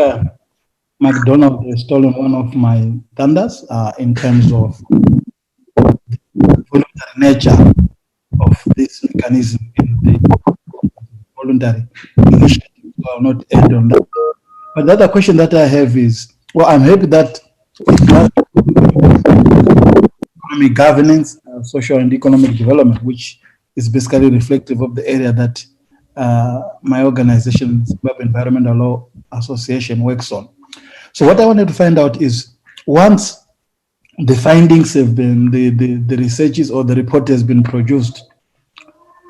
McDonald has stolen one of my thunders in terms of the voluntary nature of this mechanism in the voluntary initiative. So I'll not end on that. But the other question that I have is, well, I'm happy that economic governance, social and economic development, which is basically reflective of the area that my organization, Zimbabwe Environmental Law Association, works on. So what I wanted to find out is, once the findings have been, the researches or the report has been produced,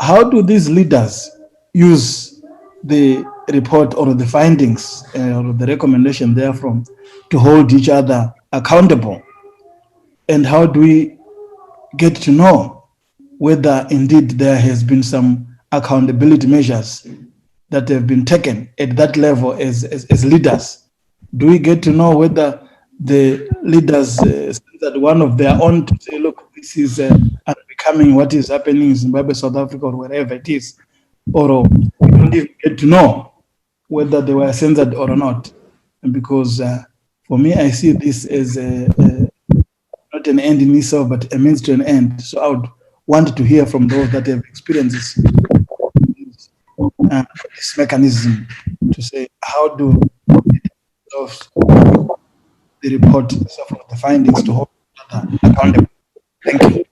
how do these leaders use the report or the findings or the recommendation therefrom to hold each other accountable? And how do we get to know whether indeed there has been some accountability measures that have been taken at that level as leaders? Do we get to know whether the leaders that one of their own to say, look, this is unbecoming what is happening in Zimbabwe, South Africa, or wherever it is, or we don't even get to know whether they were censored or not? And because for me, I see this as not an end in itself, but a means to an end. So I would want to hear from those that have experienced this mechanism, to say, how do the report, the findings, to hold accountable? Thank you.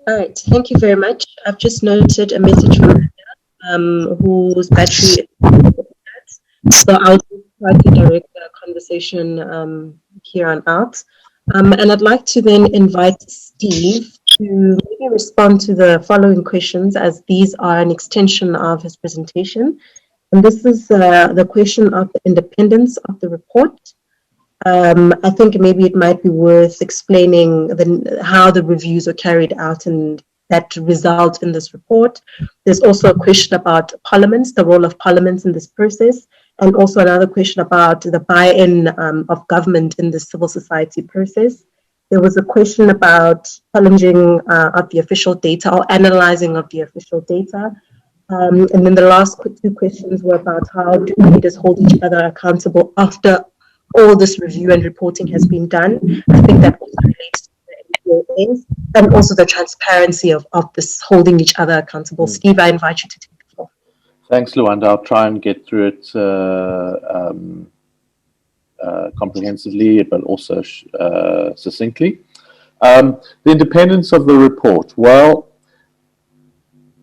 All right, thank you very much. I've just noted a message from whose battery is, so I'll try to direct the conversation here on out. And I'd like to then invite Steve to maybe respond to the following questions, as these are an extension of his presentation. And this is the question of the independence of the report. I think maybe it might be worth explaining how the reviews are carried out and that result in this report. There's also a question about parliaments, the role of parliaments in this process, and also another question about the buy-in of government in the civil society process. There was a question about challenging of the official data or analyzing of the official data. And then the last 2 questions were about how do leaders hold each other accountable after all this review and reporting has been done. I think that also relates to the NGOs and also the transparency of this holding each other accountable. Steve, I invite you to take the floor. Thanks, Luanda. I'll try and get through it comprehensively, but also succinctly. The independence of the report. Well,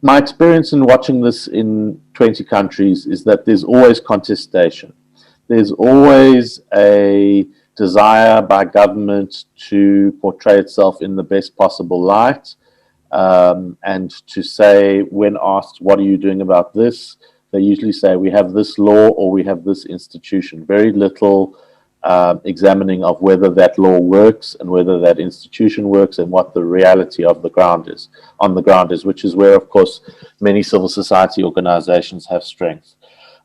my experience in watching this in 20 countries is that there's always contestation. There's always a desire by government to portray itself in the best possible light, and to say, when asked, what are you doing about this? They usually say, we have this law or we have this institution. Very little examining of whether that law works and whether that institution works and what the reality of the ground is, on the ground is, which is where, of course, many civil society organizations have strength.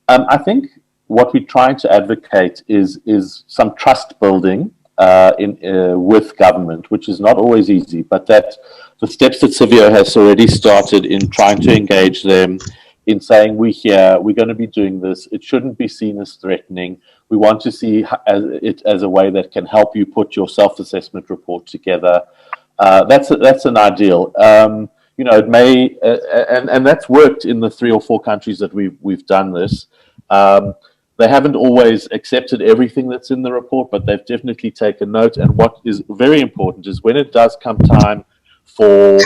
I think what we're trying to advocate is some trust building with government, which is not always easy, but that the steps that Savio has already started in trying to engage them in saying, we're here, we're going to be doing this, it shouldn't be seen as threatening. We want to see it as a way that can help you put your self-assessment report together. That's an ideal. You know, it may, and that's worked in the 3 or 4 countries that we've done this. They haven't always accepted everything that's in the report, but they've definitely taken note. And what is very important is when it does come time for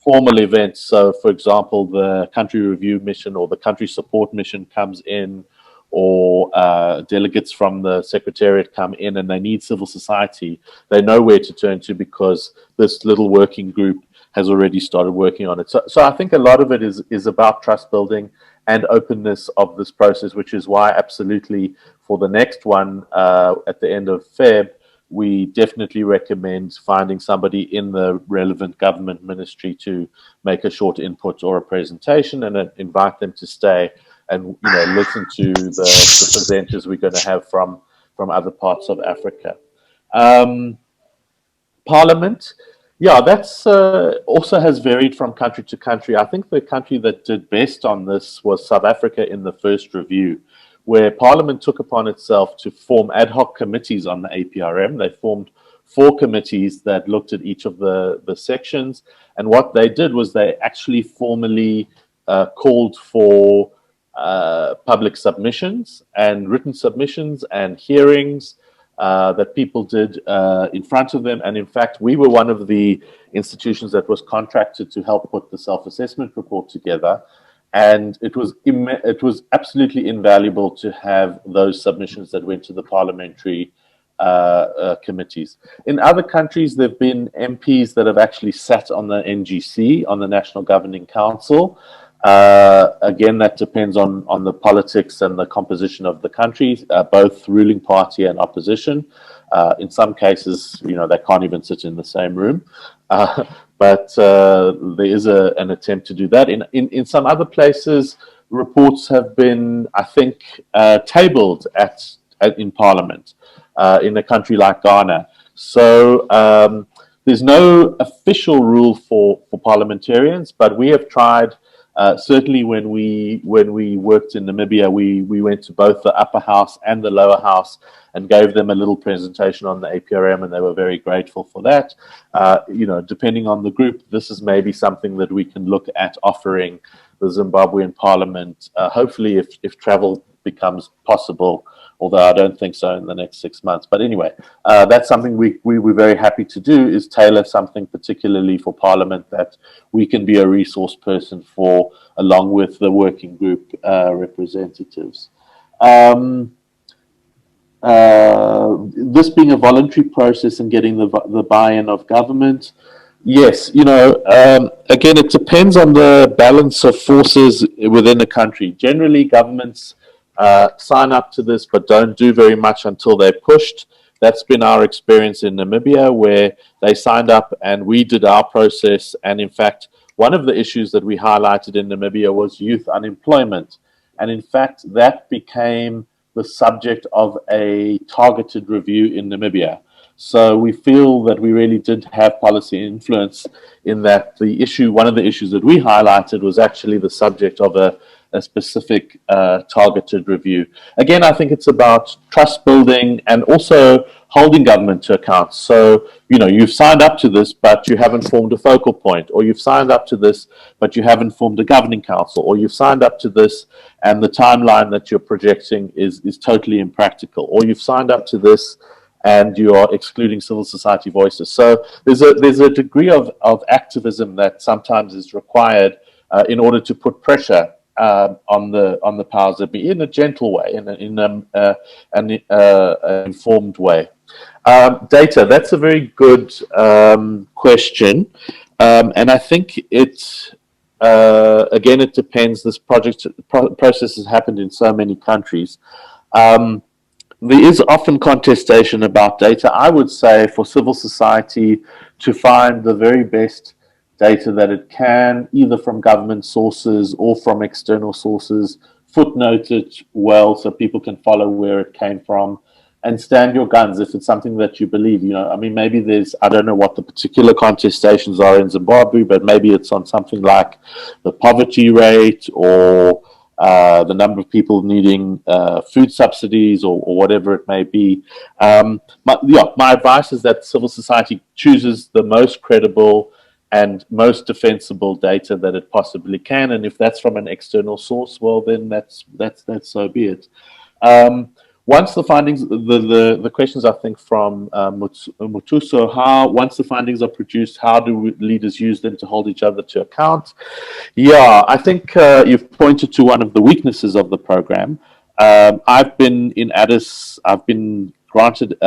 formal events. So, for example, the country review mission or the country support mission comes in, or delegates from the secretariat come in and they need civil society, they know where to turn to because this little working group has already started working on it. So I think a lot of it is about trust building and openness of this process, which is why absolutely for the next one at the end of Feb, we definitely recommend finding somebody in the relevant government ministry to make a short input or a presentation and invite them to stay and listen to the presenters we're going to have from other parts of Africa. Parliament, yeah, that's also has varied from country to country. I think the country that did best on this was South Africa in the first review, where Parliament took upon itself to form ad hoc committees on the APRM. They formed 4 committees that looked at each of the sections, and what they did was they actually formally called for public submissions and written submissions and hearings that people did in front of them. And in fact, we were one of the institutions that was contracted to help put the self-assessment report together. And it was absolutely invaluable to have those submissions that went to the parliamentary committees. In other countries, there have been MPs that have actually sat on the NGC, on the National Governing Council. Again, that depends on the politics and the composition of the country, both ruling party and opposition. In some cases, they can't even sit in the same room. But there is an attempt to do that. In some other places, reports have been, I think, tabled in Parliament in a country like Ghana. So there's no official rule for parliamentarians, but we have tried. Certainly, when we worked in Namibia, we went to both the upper house and the lower house and gave them a little presentation on the APRM, and they were very grateful for that. Depending on the group, this is maybe something that we can look at offering the Zimbabwean Parliament, hopefully if travel becomes possible, although I don't think so in the next 6 months. But anyway, that's something we were very happy to do, is tailor something particularly for Parliament that we can be a resource person for, along with the working group representatives. This being a voluntary process and getting the buy-in of government, yes, again, it depends on the balance of forces within a country. Generally, governments sign up to this but don't do very much until they're pushed. That's been our experience in Namibia, where they signed up and we did our process. And in fact, one of the issues that we highlighted in Namibia was youth unemployment. And in fact, that became the subject of a targeted review in Namibia. So we feel that we really did have policy influence in that one of the issues that we highlighted was actually the subject of a specific targeted review. Again, I think it's about trust building and also holding government to account. So, you've signed up to this, but you haven't formed a focal point, or you've signed up to this, but you haven't formed a governing council, or you've signed up to this and the timeline that you're projecting is totally impractical, or you've signed up to this and you are excluding civil society voices. So there's a degree of activism that sometimes is required in order to put pressure on the powers that be, in a gentle way, in an informed way. Data, that's a very good question, and I think it's again, it depends. This process has happened in so many countries. there is often contestation about data. I would say for civil society to find the very best data that it can, either from government sources or from external sources, footnote it well so people can follow where it came from, and stand your guns if it's something that you believe. You know, I mean, maybe there's, I don't know what the particular contestations are in Zimbabwe, but maybe it's on something like the poverty rate or the number of people needing food subsidies or whatever it may be. My advice is that civil society chooses the most credible and most defensible data that it possibly can, and if that's from an external source, well, then that's so be it. Once the findings, the questions I think from Mutuso, once the findings are produced, how do leaders use them to hold each other to account? Yeah, I think you've pointed to one of the weaknesses of the program. I've been in Addis, I've been granted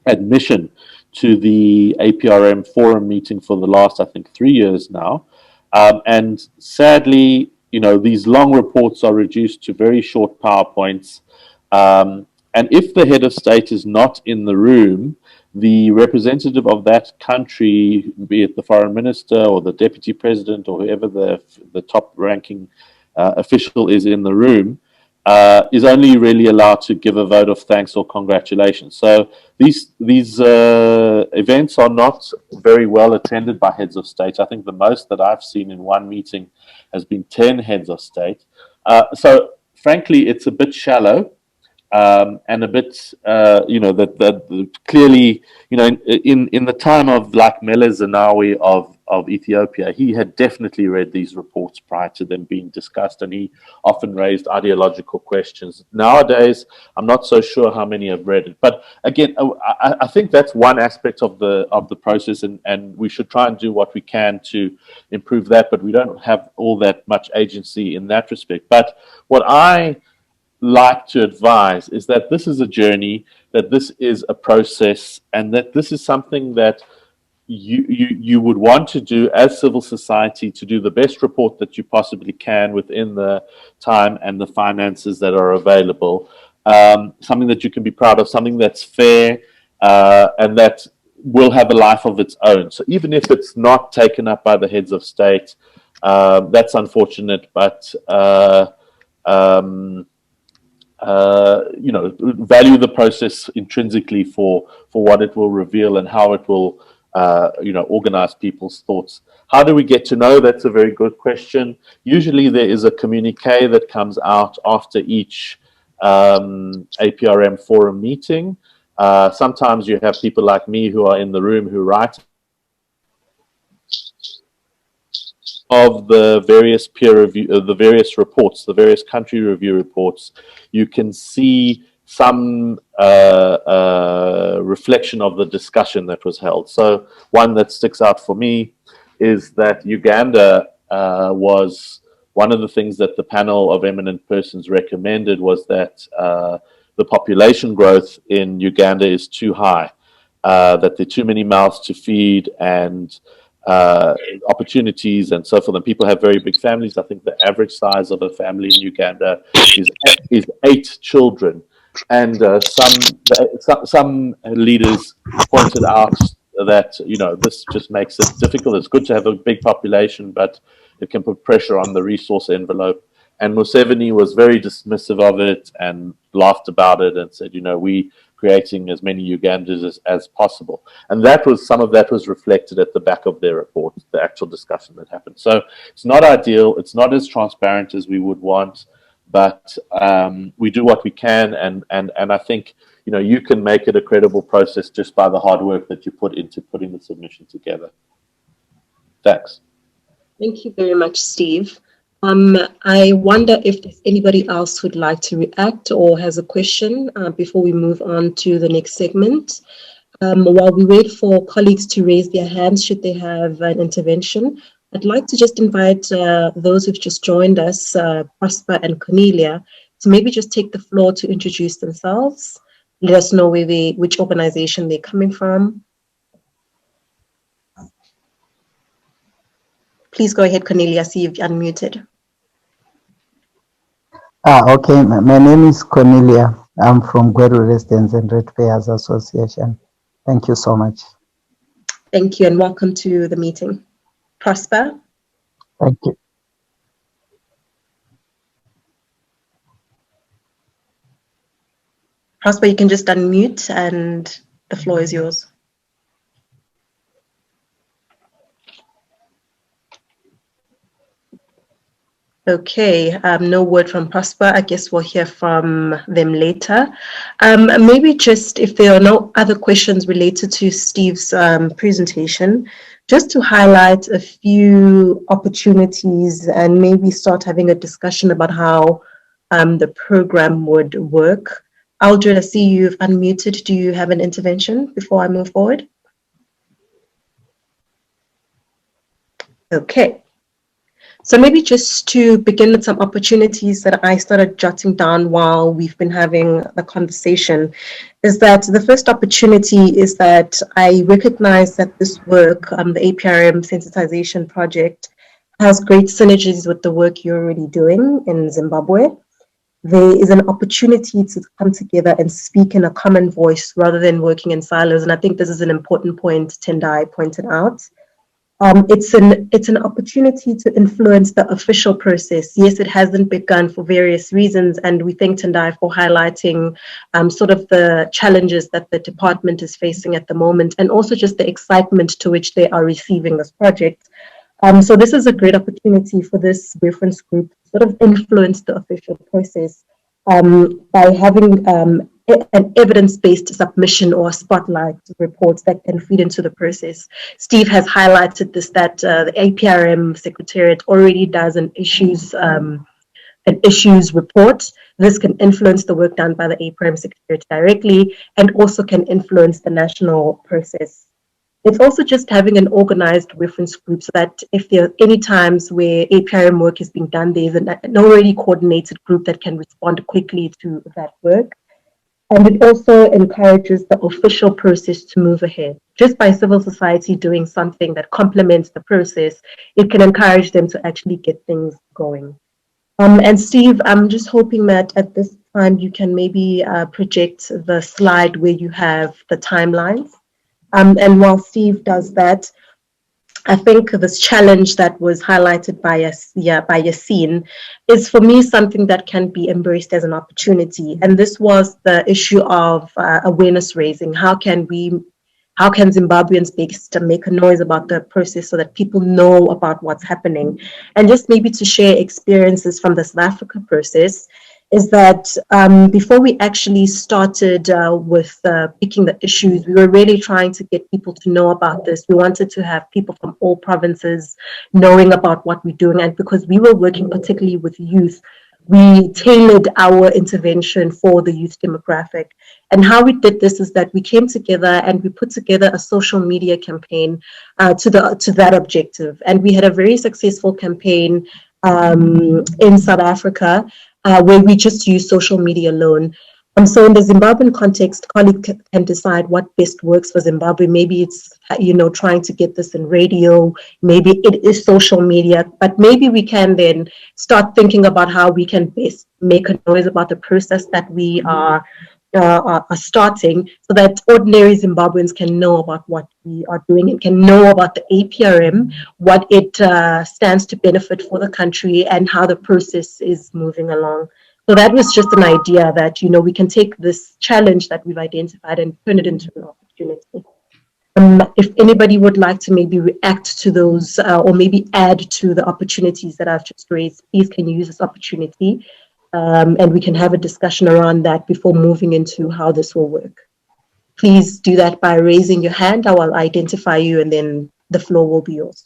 admission to the APRM forum meeting for the last, I think, 3 years now. And sadly, you know, these long reports are reduced to very short PowerPoints. And if the head of state is not in the room, the representative of that country, be it the foreign minister or the deputy president or whoever the top ranking official is in the room, is only really allowed to give a vote of thanks or congratulations. So these events are not very well attended by heads of state. I think the most that I've seen in one meeting has been 10 heads of state. So frankly, it's a bit shallow. And a bit, you know, that clearly, you know, in the time of like Meles Zenawi of Ethiopia, he had definitely read these reports prior to them being discussed, and he often raised ideological questions. Nowadays, I'm not so sure how many have read it, but again, I think that's one aspect of the process, and we should try and do what we can to improve that, but we don't have all that much agency in that respect. But what I like to advise is that this is a journey, that this is a process, and that this is something that you would want to do as civil society, to do the best report that you possibly can within the time and the finances that are available. Something that you can be proud of, something that's fair, and that will have a life of its own. So even if it's not taken up by the heads of state, that's unfortunate, but you know, value the process intrinsically for what it will reveal and how it will, you know, organize people's thoughts. How do we get to know? That's a very good question. Usually there is a communique that comes out after each APRM forum meeting. Sometimes you have people like me who are in the room who write of the various peer review, the various reports, the various country review reports. You can see some reflection of the discussion that was held. So one that sticks out for me is that Uganda was one of the things that the panel of eminent persons recommended, was that the population growth in Uganda is too high, that there are too many mouths to feed, and opportunities and so forth. And people have very big families. I think the average size of a family in Uganda is 8 children. And some leaders pointed out that, you know, this just makes it difficult. It's good to have a big population, but it can put pressure on the resource envelope. And Museveni was very dismissive of it and laughed about it and said, you know, we creating as many Ugandans as possible. And that was, some of that was reflected at the back of their report, the actual discussion that happened. So it's not ideal. It's not as transparent as we would want, but we do what we can. And I think, you know, you can make it a credible process just by the hard work that you put into putting the submission together. Thanks. Thank you very much, Steve. I wonder if there's anybody else who'd like to react or has a question before we move on to the next segment. While we wait for colleagues to raise their hands, should they have an intervention, I'd like to just invite those who've just joined us, Prosper and Cornelia, to maybe just take the floor to introduce themselves, let us know which organization they're coming from. Please go ahead, Cornelia. I see you've unmuted. Okay. My name is Cornelia. I'm from Gweru Residents and Ratepayers Association. Thank you so much. Thank you and welcome to the meeting. Prosper? Thank you. Prosper, you can just unmute and the floor is yours. Okay, no word from Prosper. I guess we'll hear from them later. Maybe just if there are no other questions related to Steve's presentation, just to highlight a few opportunities and maybe start having a discussion about how the program would work. Aldred, I see you've unmuted. Do you have an intervention before I move forward? Okay. So maybe just to begin with some opportunities that I started jotting down while we've been having the conversation, is that the first opportunity is that I recognize that this work, the APRM sensitization project, has great synergies with the work you're already doing in Zimbabwe. There is an opportunity to come together and speak in a common voice rather than working in silos. And I think this is an important point Tendai pointed out. It's an opportunity to influence the official process. Yes, it hasn't begun for various reasons, and we thank Tendai for highlighting sort of the challenges that the department is facing at the moment, and also just the excitement to which they are receiving this project. So this is a great opportunity for this reference group to sort of influence the official process by having an evidence-based submission or spotlight reports that can feed into the process. Steve has highlighted this, that the APRM Secretariat already does an issues report. This can influence the work done by the APRM Secretariat directly and also can influence the national process. It's also just having an organized reference group so that if there are any times where APRM work is being done, there's an already coordinated group that can respond quickly to that work. And it also encourages the official process to move ahead. Just by civil society doing something that complements the process, it can encourage them to actually get things going. And Steve, I'm just hoping that at this time you can maybe project the slide where you have the timelines. And while Steve does that, I think this challenge that was highlighted by Yassine is for me something that can be embraced as an opportunity. And this was the issue of awareness raising. How can Zimbabweans make a noise about the process so that people know about what's happening? And just maybe to share experiences from the South Africa process, is that before we actually started with picking the issues, we were really trying to get people to know about this. We wanted to have people from all provinces knowing about what we're doing. And because we were working particularly with youth, we tailored our intervention for the youth demographic. And how we did this is that we came together and we put together a social media campaign to that objective. And we had a very successful campaign in South Africa, where we just use social media alone. So in the Zimbabwean context, colleagues can decide what best works for Zimbabwe. Maybe it's, trying to get this in radio, maybe it is social media, but maybe we can then start thinking about how we can best make a noise about the process that we are starting, so that ordinary Zimbabweans can know about what we are doing and can know about the APRM, what it stands to benefit for the country, and how the process is moving along. So that was just an idea that, we can take this challenge that we've identified and turn it into an opportunity. If anybody would like to maybe react to those or maybe add to the opportunities that I've just raised, please can you use this opportunity? And we can have a discussion around that before moving into how this will work. Please do that by raising your hand. I will identify you and then the floor will be yours.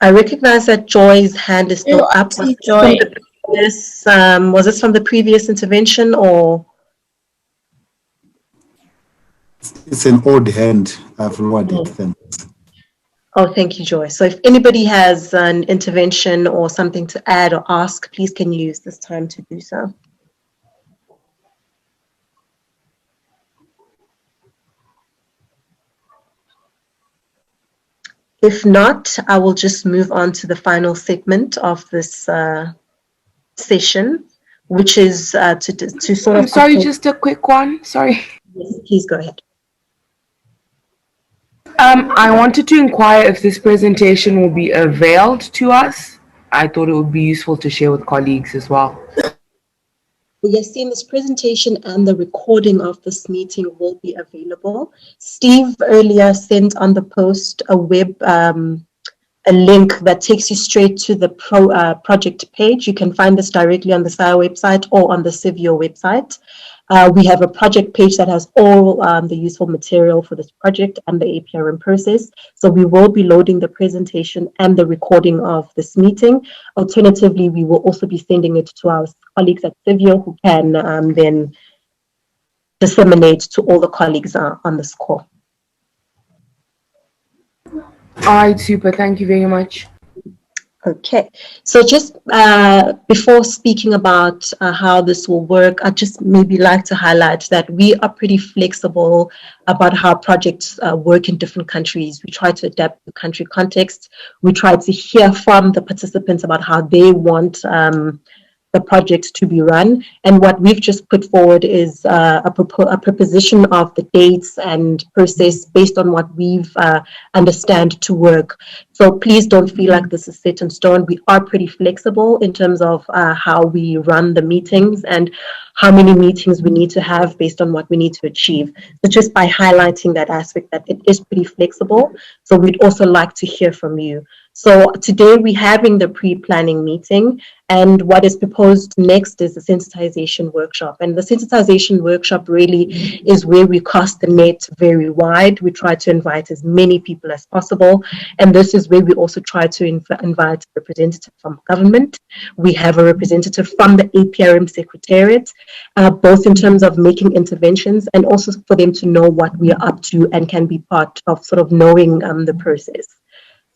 I recognize that Joy's hand is still up. Was this from the previous intervention or? It's an old hand. I've lowered it. Thanks. Oh, thank you, Joy. So if anybody has an intervention or something to add or ask, please can you use this time to do so. If not, I will just move on to the final segment of this session, which is to sort of... I'm sorry, just a quick one. Sorry. Yes, please go ahead. I wanted to inquire if this presentation will be availed to us. I thought it would be useful to share with colleagues as well. Yes, seeing this presentation and the recording of this meeting will be available. Steve earlier sent on the post a a link that takes you straight to the project page. You can find this directly on the SIA website or on the Civio website. We have a project page that has all the useful material for this project and the APRM process. So we will be loading the presentation and the recording of this meeting. Alternatively, we will also be sending it to our colleagues at Civio who can then disseminate to all the colleagues on this call. All right, super. Thank you very much. Okay, so just before speaking about how this will work, I'd just maybe like to highlight that we are pretty flexible about how projects work in different countries. We try to adapt the country context. We try to hear from the participants about how they want the project to be run. And what we've just put forward is a proposition of the dates and process based on what we've understand to work. So please don't feel like this is set in stone. We are pretty flexible in terms of how we run the meetings and how many meetings we need to have based on what we need to achieve. So just by highlighting that aspect that it is pretty flexible. So we'd also like to hear from you. So today we're having the pre-planning meeting, and what is proposed next is the sensitization workshop. And the sensitization workshop really is where we cast the net very wide. We try to invite as many people as possible. And this is where we also try to invite a representative from government. We have a representative from the APRM Secretariat, both in terms of making interventions and also for them to know what we are up to and can be part of sort of knowing the process.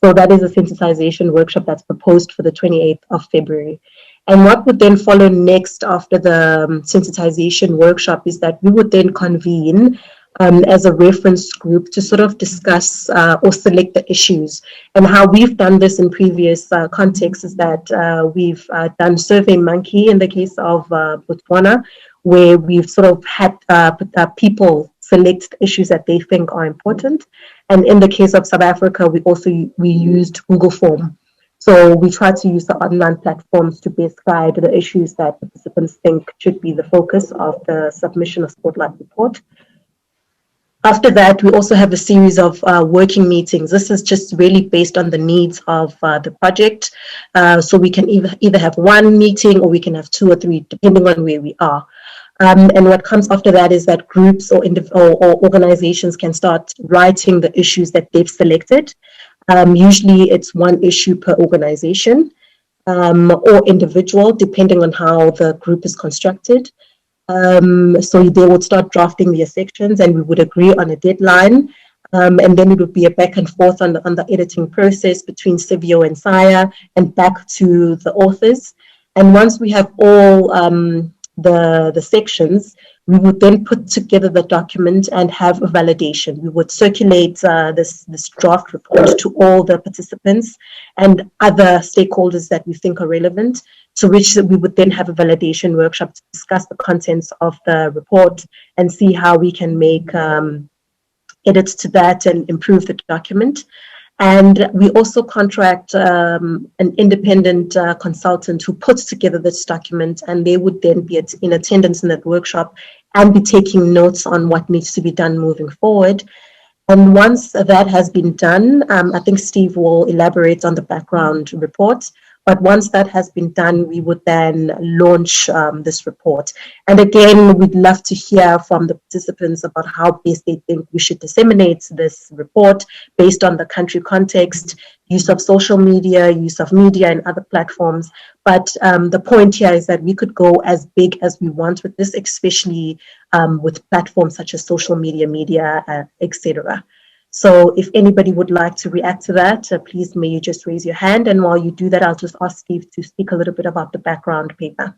So that is a sensitization workshop that's proposed for the 28th of February. And what would then follow next after the sensitization workshop is that we would then convene as a reference group to sort of discuss or select the issues. And how we've done this in previous contexts is that we've done SurveyMonkey in the case of Botswana, where we've sort of had people select the issues that they think are important. And in the case of South Africa, we used Google Form. So we try to use the online platforms to best guide the issues that participants think should be the focus of the submission of Spotlight report. After that, we also have a series of working meetings. This is just really based on the needs of the project. So we can either have one meeting or we can have 2 or 3, depending on where we are. And what comes after that is that groups or organizations can start writing the issues that they've selected. Usually it's one issue per organization or individual, depending on how the group is constructed. So they would start drafting their sections and we would agree on a deadline. And then it would be a back and forth on the editing process between Civio and SIA and back to the authors. And once we have all the sections, we would then put together the document and have a validation. We would circulate this draft report to all the participants and other stakeholders that we think are relevant, to which we would then have a validation workshop to discuss the contents of the report and see how we can make edits to that and improve the document. And we also contract an independent consultant who puts together this document, and they would then be in attendance in that workshop and be taking notes on what needs to be done moving forward. And once that has been done, I think Steve will elaborate on the background report. But once that has been done, we would then launch this report. And again, we'd love to hear from the participants about how best they think we should disseminate this report based on the country context, use of social media, use of media and other platforms. But the point here is that we could go as big as we want with this, especially with platforms such as social media, etc. So if anybody would like to react to that, please may you just raise your hand. And while you do that, I'll just ask Steve to speak a little bit about the background paper.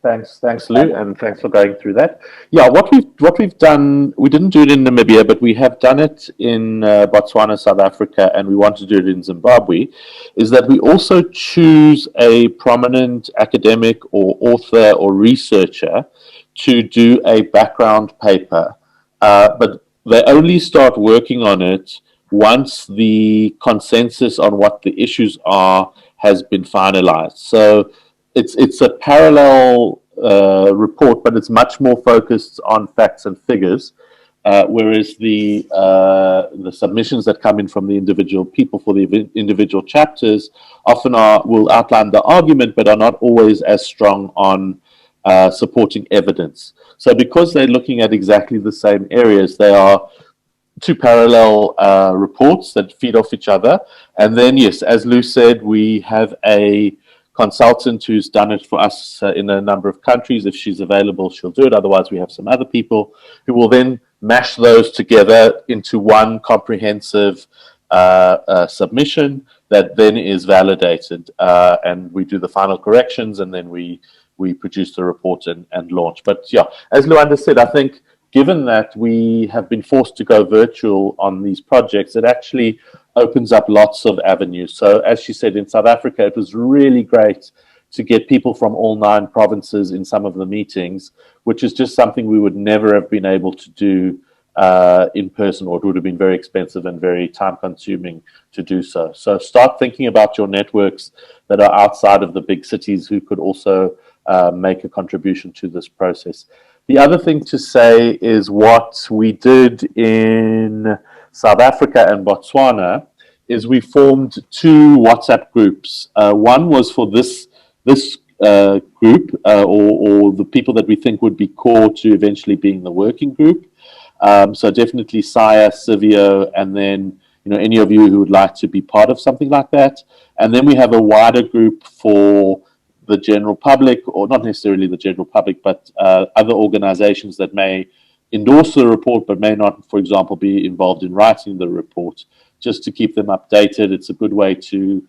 Thanks, Lou, and thanks for going through that. Yeah, what we've done, we didn't do it in Namibia, but we have done it in Botswana, South Africa, and we want to do it in Zimbabwe. Is that we also choose a prominent academic or author or researcher to do a background paper, but they only start working on it once the consensus on what the issues are has been finalized. So it's a parallel report, but it's much more focused on facts and figures, whereas the submissions that come in from the individual people for the individual chapters often will outline the argument, but are not always as strong on supporting evidence. So because they're looking at exactly the same areas, they are two parallel reports that feed off each other. And then, yes, as Lou said, we have a consultant who's done it for us in a number of countries. If she's available, she'll do it. Otherwise, we have some other people who will then mash those together into one comprehensive submission that then is validated. And we do the final corrections, and then we produce the report and launch. But yeah, as Luanda said, I think given that we have been forced to go virtual on these projects, it actually opens up lots of avenues. So as she said, in South Africa, it was really great to get people from all 9 provinces in some of the meetings, which is just something we would never have been able to do in person, or it would have been very expensive and very time consuming to do so. So start thinking about your networks that are outside of the big cities who could also make a contribution to this process. The other thing to say is what we did in South Africa and Botswana is we formed 2 WhatsApp groups. One was for this group or the people that we think would be core to eventually being the working group. So definitely SIA, Civio, and then any of you who would like to be part of something like that. And then we have a wider group for the general public, or not necessarily the general public, but other organizations that may endorse the report but may not, for example, be involved in writing the report, just to keep them updated. It's a good way to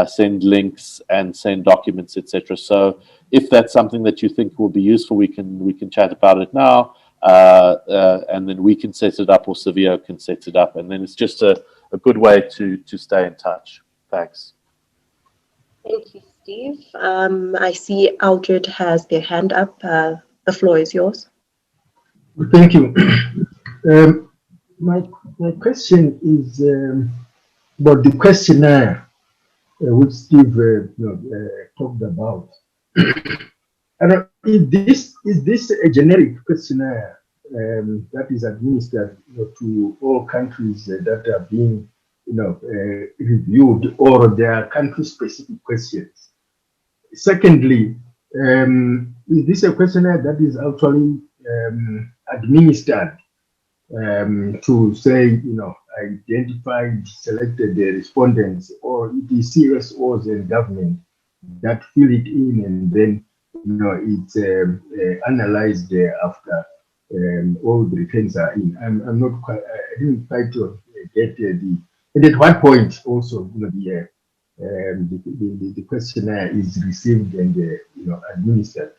send links and send documents, etc. So if that's something that you think will be useful, we can chat about it now, and then we can set it up, or Civio can set it up, and then it's just a good way to stay in touch. Thanks. Thank you, Steve. I see Aldred has their hand up. The floor is yours. Thank you. My question is about the questionnaire which Steve talked about. Is this a generic questionnaire that is administered to all countries that are being reviewed, or there are country-specific questions? Secondly, is this a questionnaire that is actually administered to say, identified, selected the respondents, or it is CSOs and government that fill it in, and then it's analyzed after all the returns are in? I'm not quite, I didn't quite get the, and at what point also the questionnaire is received and administered.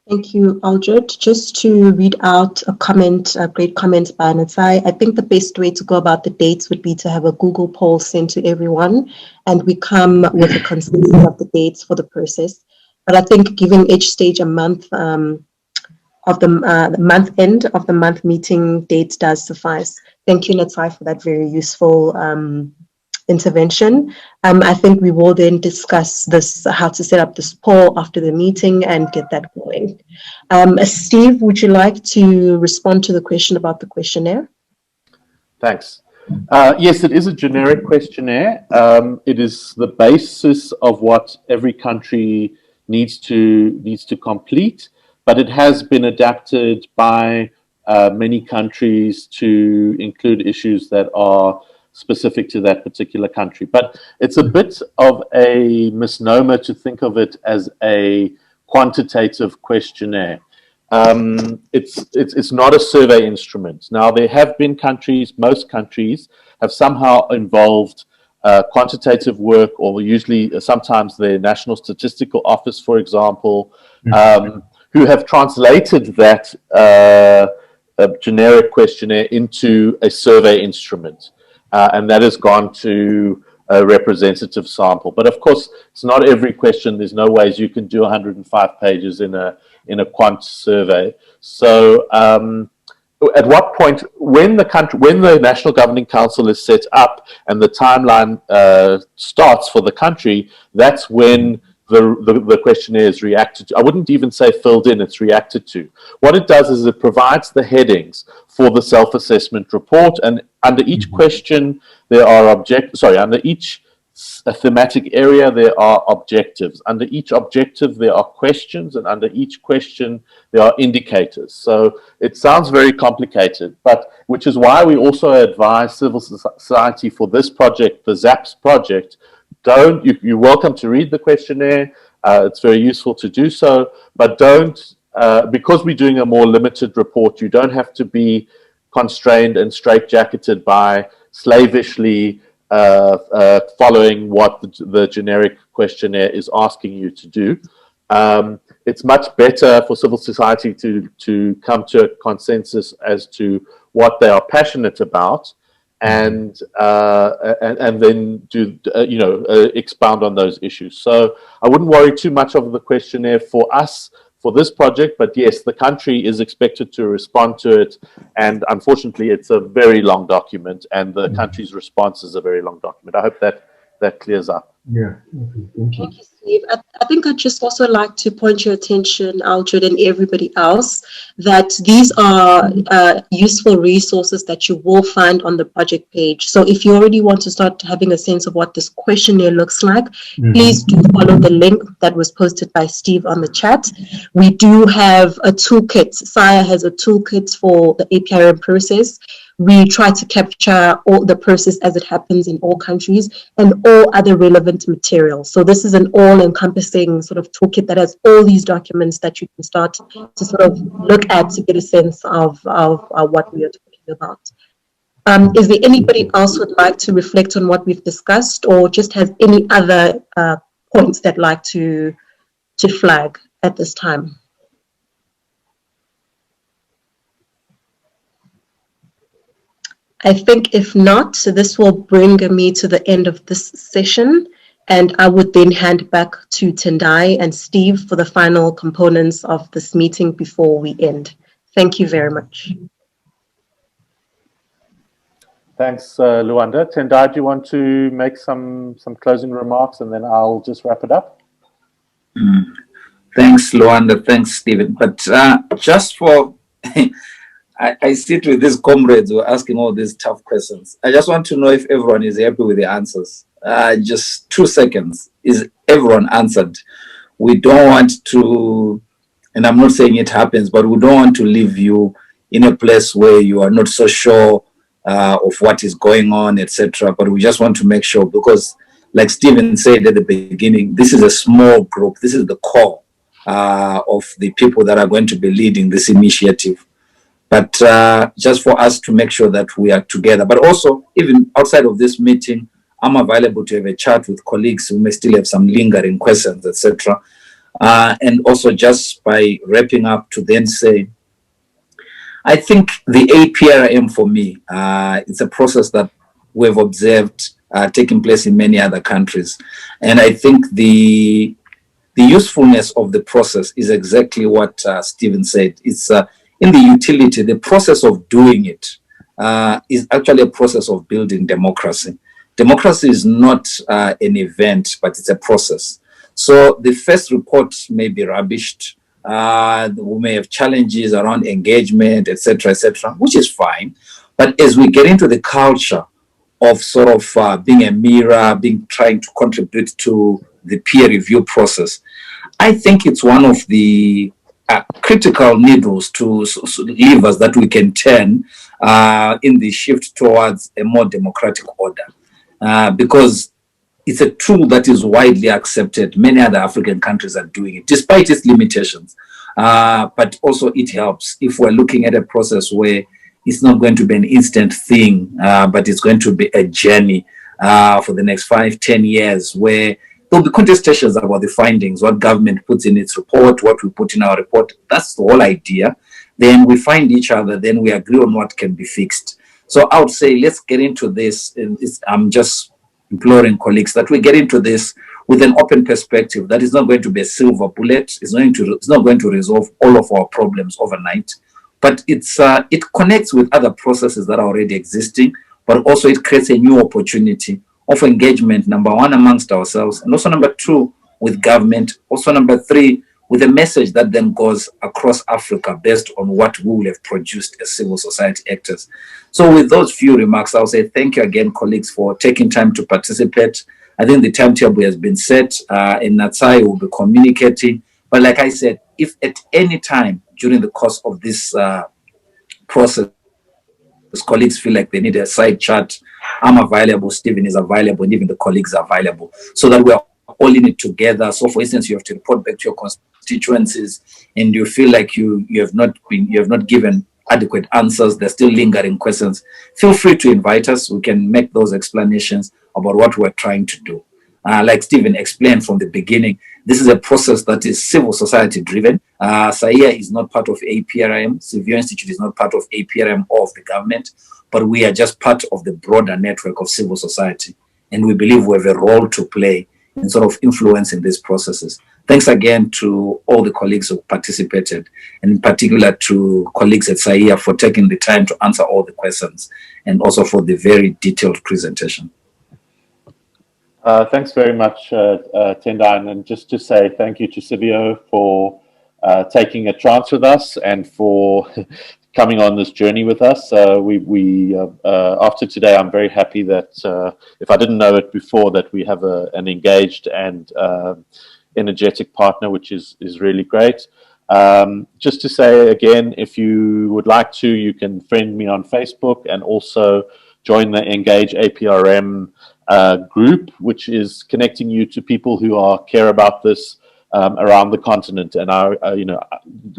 Thank you, Aldred. Just to read out a comment, a great comment by Natsai. I think the best way to go about the dates would be to have a Google poll sent to everyone, and we come with a consensus of the dates for the process. But I think giving each stage a month of the month end of the month meeting dates does suffice. Thank you, Natsai, for that very useful intervention. I think we will then discuss this, how to set up this poll after the meeting and get that going. Steve, would you like to respond to the question about the questionnaire? Thanks. Yes, it is a generic questionnaire. It is the basis of what every country needs to complete, but it has been adapted by many countries to include issues that are specific to that particular country. But it's a bit of a misnomer to think of it as a quantitative questionnaire. It's not a survey instrument. Now, there have been countries, most countries have somehow involved quantitative work, or usually sometimes the National Statistical Office, for example, who have translated that generic questionnaire into a survey instrument. And that has gone to a representative sample. But of course, it's not every question. There's no ways you can do 105 pages in a quant survey. So at what point, when the National Governing Council is set up and the timeline starts for the country, that's when the questionnaire is reacted to. I wouldn't even say filled in, it's reacted to. What it does is it provides the headings for the self-assessment report, and under each question there are under each thematic area there are objectives. Under each objective there are questions, and under each question there are indicators. So it sounds very complicated, but which is why we also advise civil society for this project, the ZAPS project. You're welcome to read the questionnaire. It's very useful to do so, but don't, because we're doing a more limited report, you don't have to be constrained and straitjacketed by slavishly following what the generic questionnaire is asking you to do. It's much better for civil society to come to a consensus as to what they are passionate about, and then do expound on those issues. So I wouldn't worry too much of the questionnaire for us for this project, but yes, the country is expected to respond to it, and unfortunately it's a very long document, and the country's response is a very long document. I hope that clears up. Yeah, okay, thank you. Thank you, Steve. I think I'd just also like to point your attention, Alfred, and everybody else, that these are useful resources that you will find on the project page. So if you already want to start having a sense of what this questionnaire looks like, please do follow the link that was posted by Steve on the chat. We do have a toolkit. SIA has a toolkit for the APRM process. We try to capture all the process as it happens in all countries and all other relevant materials. So this is an all-encompassing sort of toolkit that has all these documents that you can start to sort of look at to get a sense of what we are talking about. Is there anybody else who would like to reflect on what we've discussed, or just has any other points they'd like to flag at this time? I think if not, so this will bring me to the end of this session, and I would then hand back to Tendai and Steve for the final components of this meeting before we end. Thank you very much. Thanks, Luanda. Tendai, do you want to make some closing remarks, and then I'll just wrap it up? Thanks, Luanda. Thanks, Stephen. But just for... I sit with these comrades who are asking all these tough questions. I just want to know if everyone is happy with the answers. Just 2 seconds. Is everyone answered? We don't want to, and I'm not saying it happens, but we don't want to leave you in a place where you are not so sure of what is going on, etc. But we just want to make sure, because like Stephen said at the beginning, this is a small group. This is the core of the people that are going to be leading this initiative. But just for us to make sure that we are together. But also, even outside of this meeting, I'm available to have a chat with colleagues who may still have some lingering questions, etc. And also, just by wrapping up, to then say, I think the APRM for me, it's a process that we've observed taking place in many other countries. And I think the usefulness of the process is exactly what Stephen said. It's in the utility, the process of doing it is actually a process of building democracy. Democracy is not an event, but it's a process. So the first report may be rubbished. We may have challenges around engagement, etc., which is fine. But as we get into the culture of sort of being a mirror, trying to contribute to the peer review process, I think it's one of the critical needles to levers that we can turn in the shift towards a more democratic order, because it's a tool that is widely accepted. Many other African countries are doing it, despite its limitations. But also it helps if we're looking at a process where it's not going to be an instant thing, but it's going to be a journey for the next 5-10 years, where there'll be contestations about the findings, what government puts in its report, what we put in our report. That's the whole idea. Then we find each other, then we agree on what can be fixed. So I would say let's get into this. I'm just imploring colleagues that we get into this with an open perspective. That is not going to be a silver bullet. It's not going to resolve all of our problems overnight, but it connects with other processes that are already existing, but also it creates a new opportunity of engagement, number one, amongst ourselves, and also number two, with government, also number three, with a message that then goes across Africa based on what we will have produced as civil society actors. So with those few remarks, I'll say thank you again, colleagues, for taking time to participate. I think the timetable has been set, and Natsai will be communicating. But like I said, if at any time during the course of this process, colleagues feel like they need a side chat, I'm available, Stephen is available, and even the colleagues are available, so that we're all in it together. So for instance, you have to report back to your constituencies and you feel like you have not given adequate answers, there's still lingering questions, feel free to invite us. We can make those explanations about what we're trying to do. Like Stephen explained from the beginning, this is a process that is civil society driven. SAIA is not part of APRM, Civil Institute is not part of APRM or of the government, but we are just part of the broader network of civil society. And we believe we have a role to play in sort of influencing these processes. Thanks again to all the colleagues who participated, and in particular to colleagues at SAIA for taking the time to answer all the questions, and also for the very detailed presentation. Thanks very much, Tendai, and just to say thank you to Sibio for taking a chance with us and for coming on this journey with us. After today, I'm very happy that, if I didn't know it before, that we have an engaged and energetic partner, which is really great. Just to say again, if you would like to, you can friend me on Facebook and also join the Engage APRM group, which is connecting you to people who care about this around the continent. And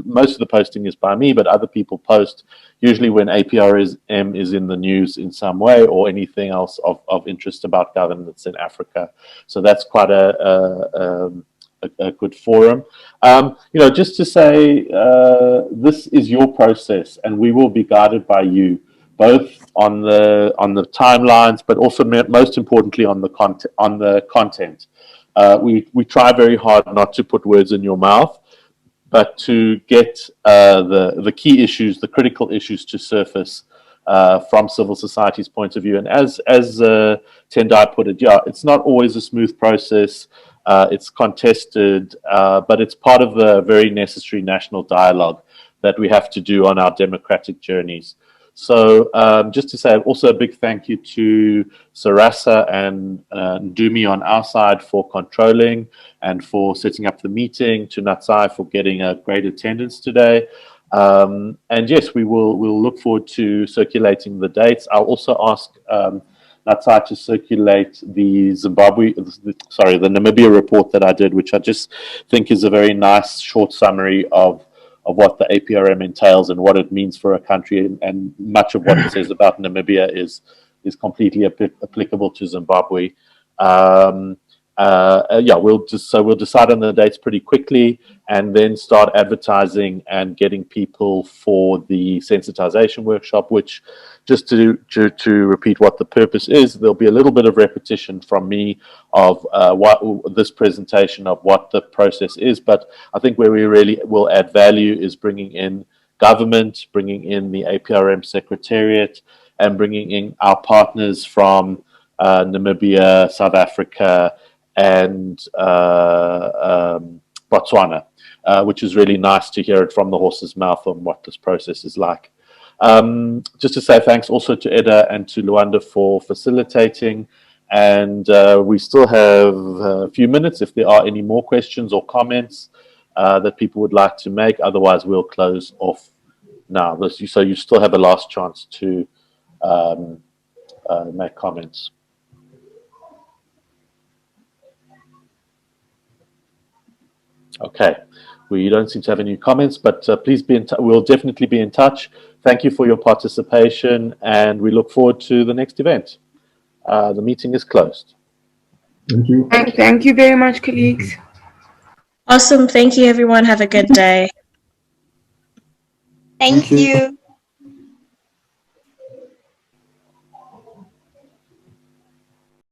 most of the posting is by me, but other people post usually when APRM is in the news in some way or anything else of interest about governance in Africa. So that's quite a good forum. Just to say, this is your process, and we will be guided by you, both on the timelines, but also most importantly on the content. We try very hard not to put words in your mouth, but to get the key issues, the critical issues to surface from civil society's point of view. And as Tendai put it, yeah, it's not always a smooth process. It's contested, but it's part of the very necessary national dialogue that we have to do on our democratic journeys. So just to say also a big thank you to Sarasa and Ndumi on our side for controlling and for setting up the meeting, to Natsai for getting a great attendance today. And yes, we'll look forward to circulating the dates. I'll also ask Natsai to circulate the Namibia report that I did, which I just think is a very nice short summary of what the APRM entails and what it means for a country, and much of what it says about Namibia is completely applicable to Zimbabwe. We'll decide on the dates pretty quickly, and then start advertising and getting people for the sensitization workshop, which, just to repeat what the purpose is, there'll be a little bit of repetition from me of this presentation of what the process is, but I think where we really will add value is bringing in government, bringing in the APRM Secretariat, and bringing in our partners from Namibia, South Africa, and Botswana, which is really nice to hear it from the horse's mouth on what this process is like. Just to say thanks also to Eda and to Luanda for facilitating, and we still have a few minutes if there are any more questions or comments that people would like to make. Otherwise, we'll close off now. So you still have a last chance to make comments. Okay, we don't seem to have any comments, but please be in touch. We'll definitely be in touch. Thank you for your participation, and we look forward to the next event. The meeting is closed. Thank you. Thank you very much, colleagues. Awesome. Thank you, everyone. Have a good day. Thank you.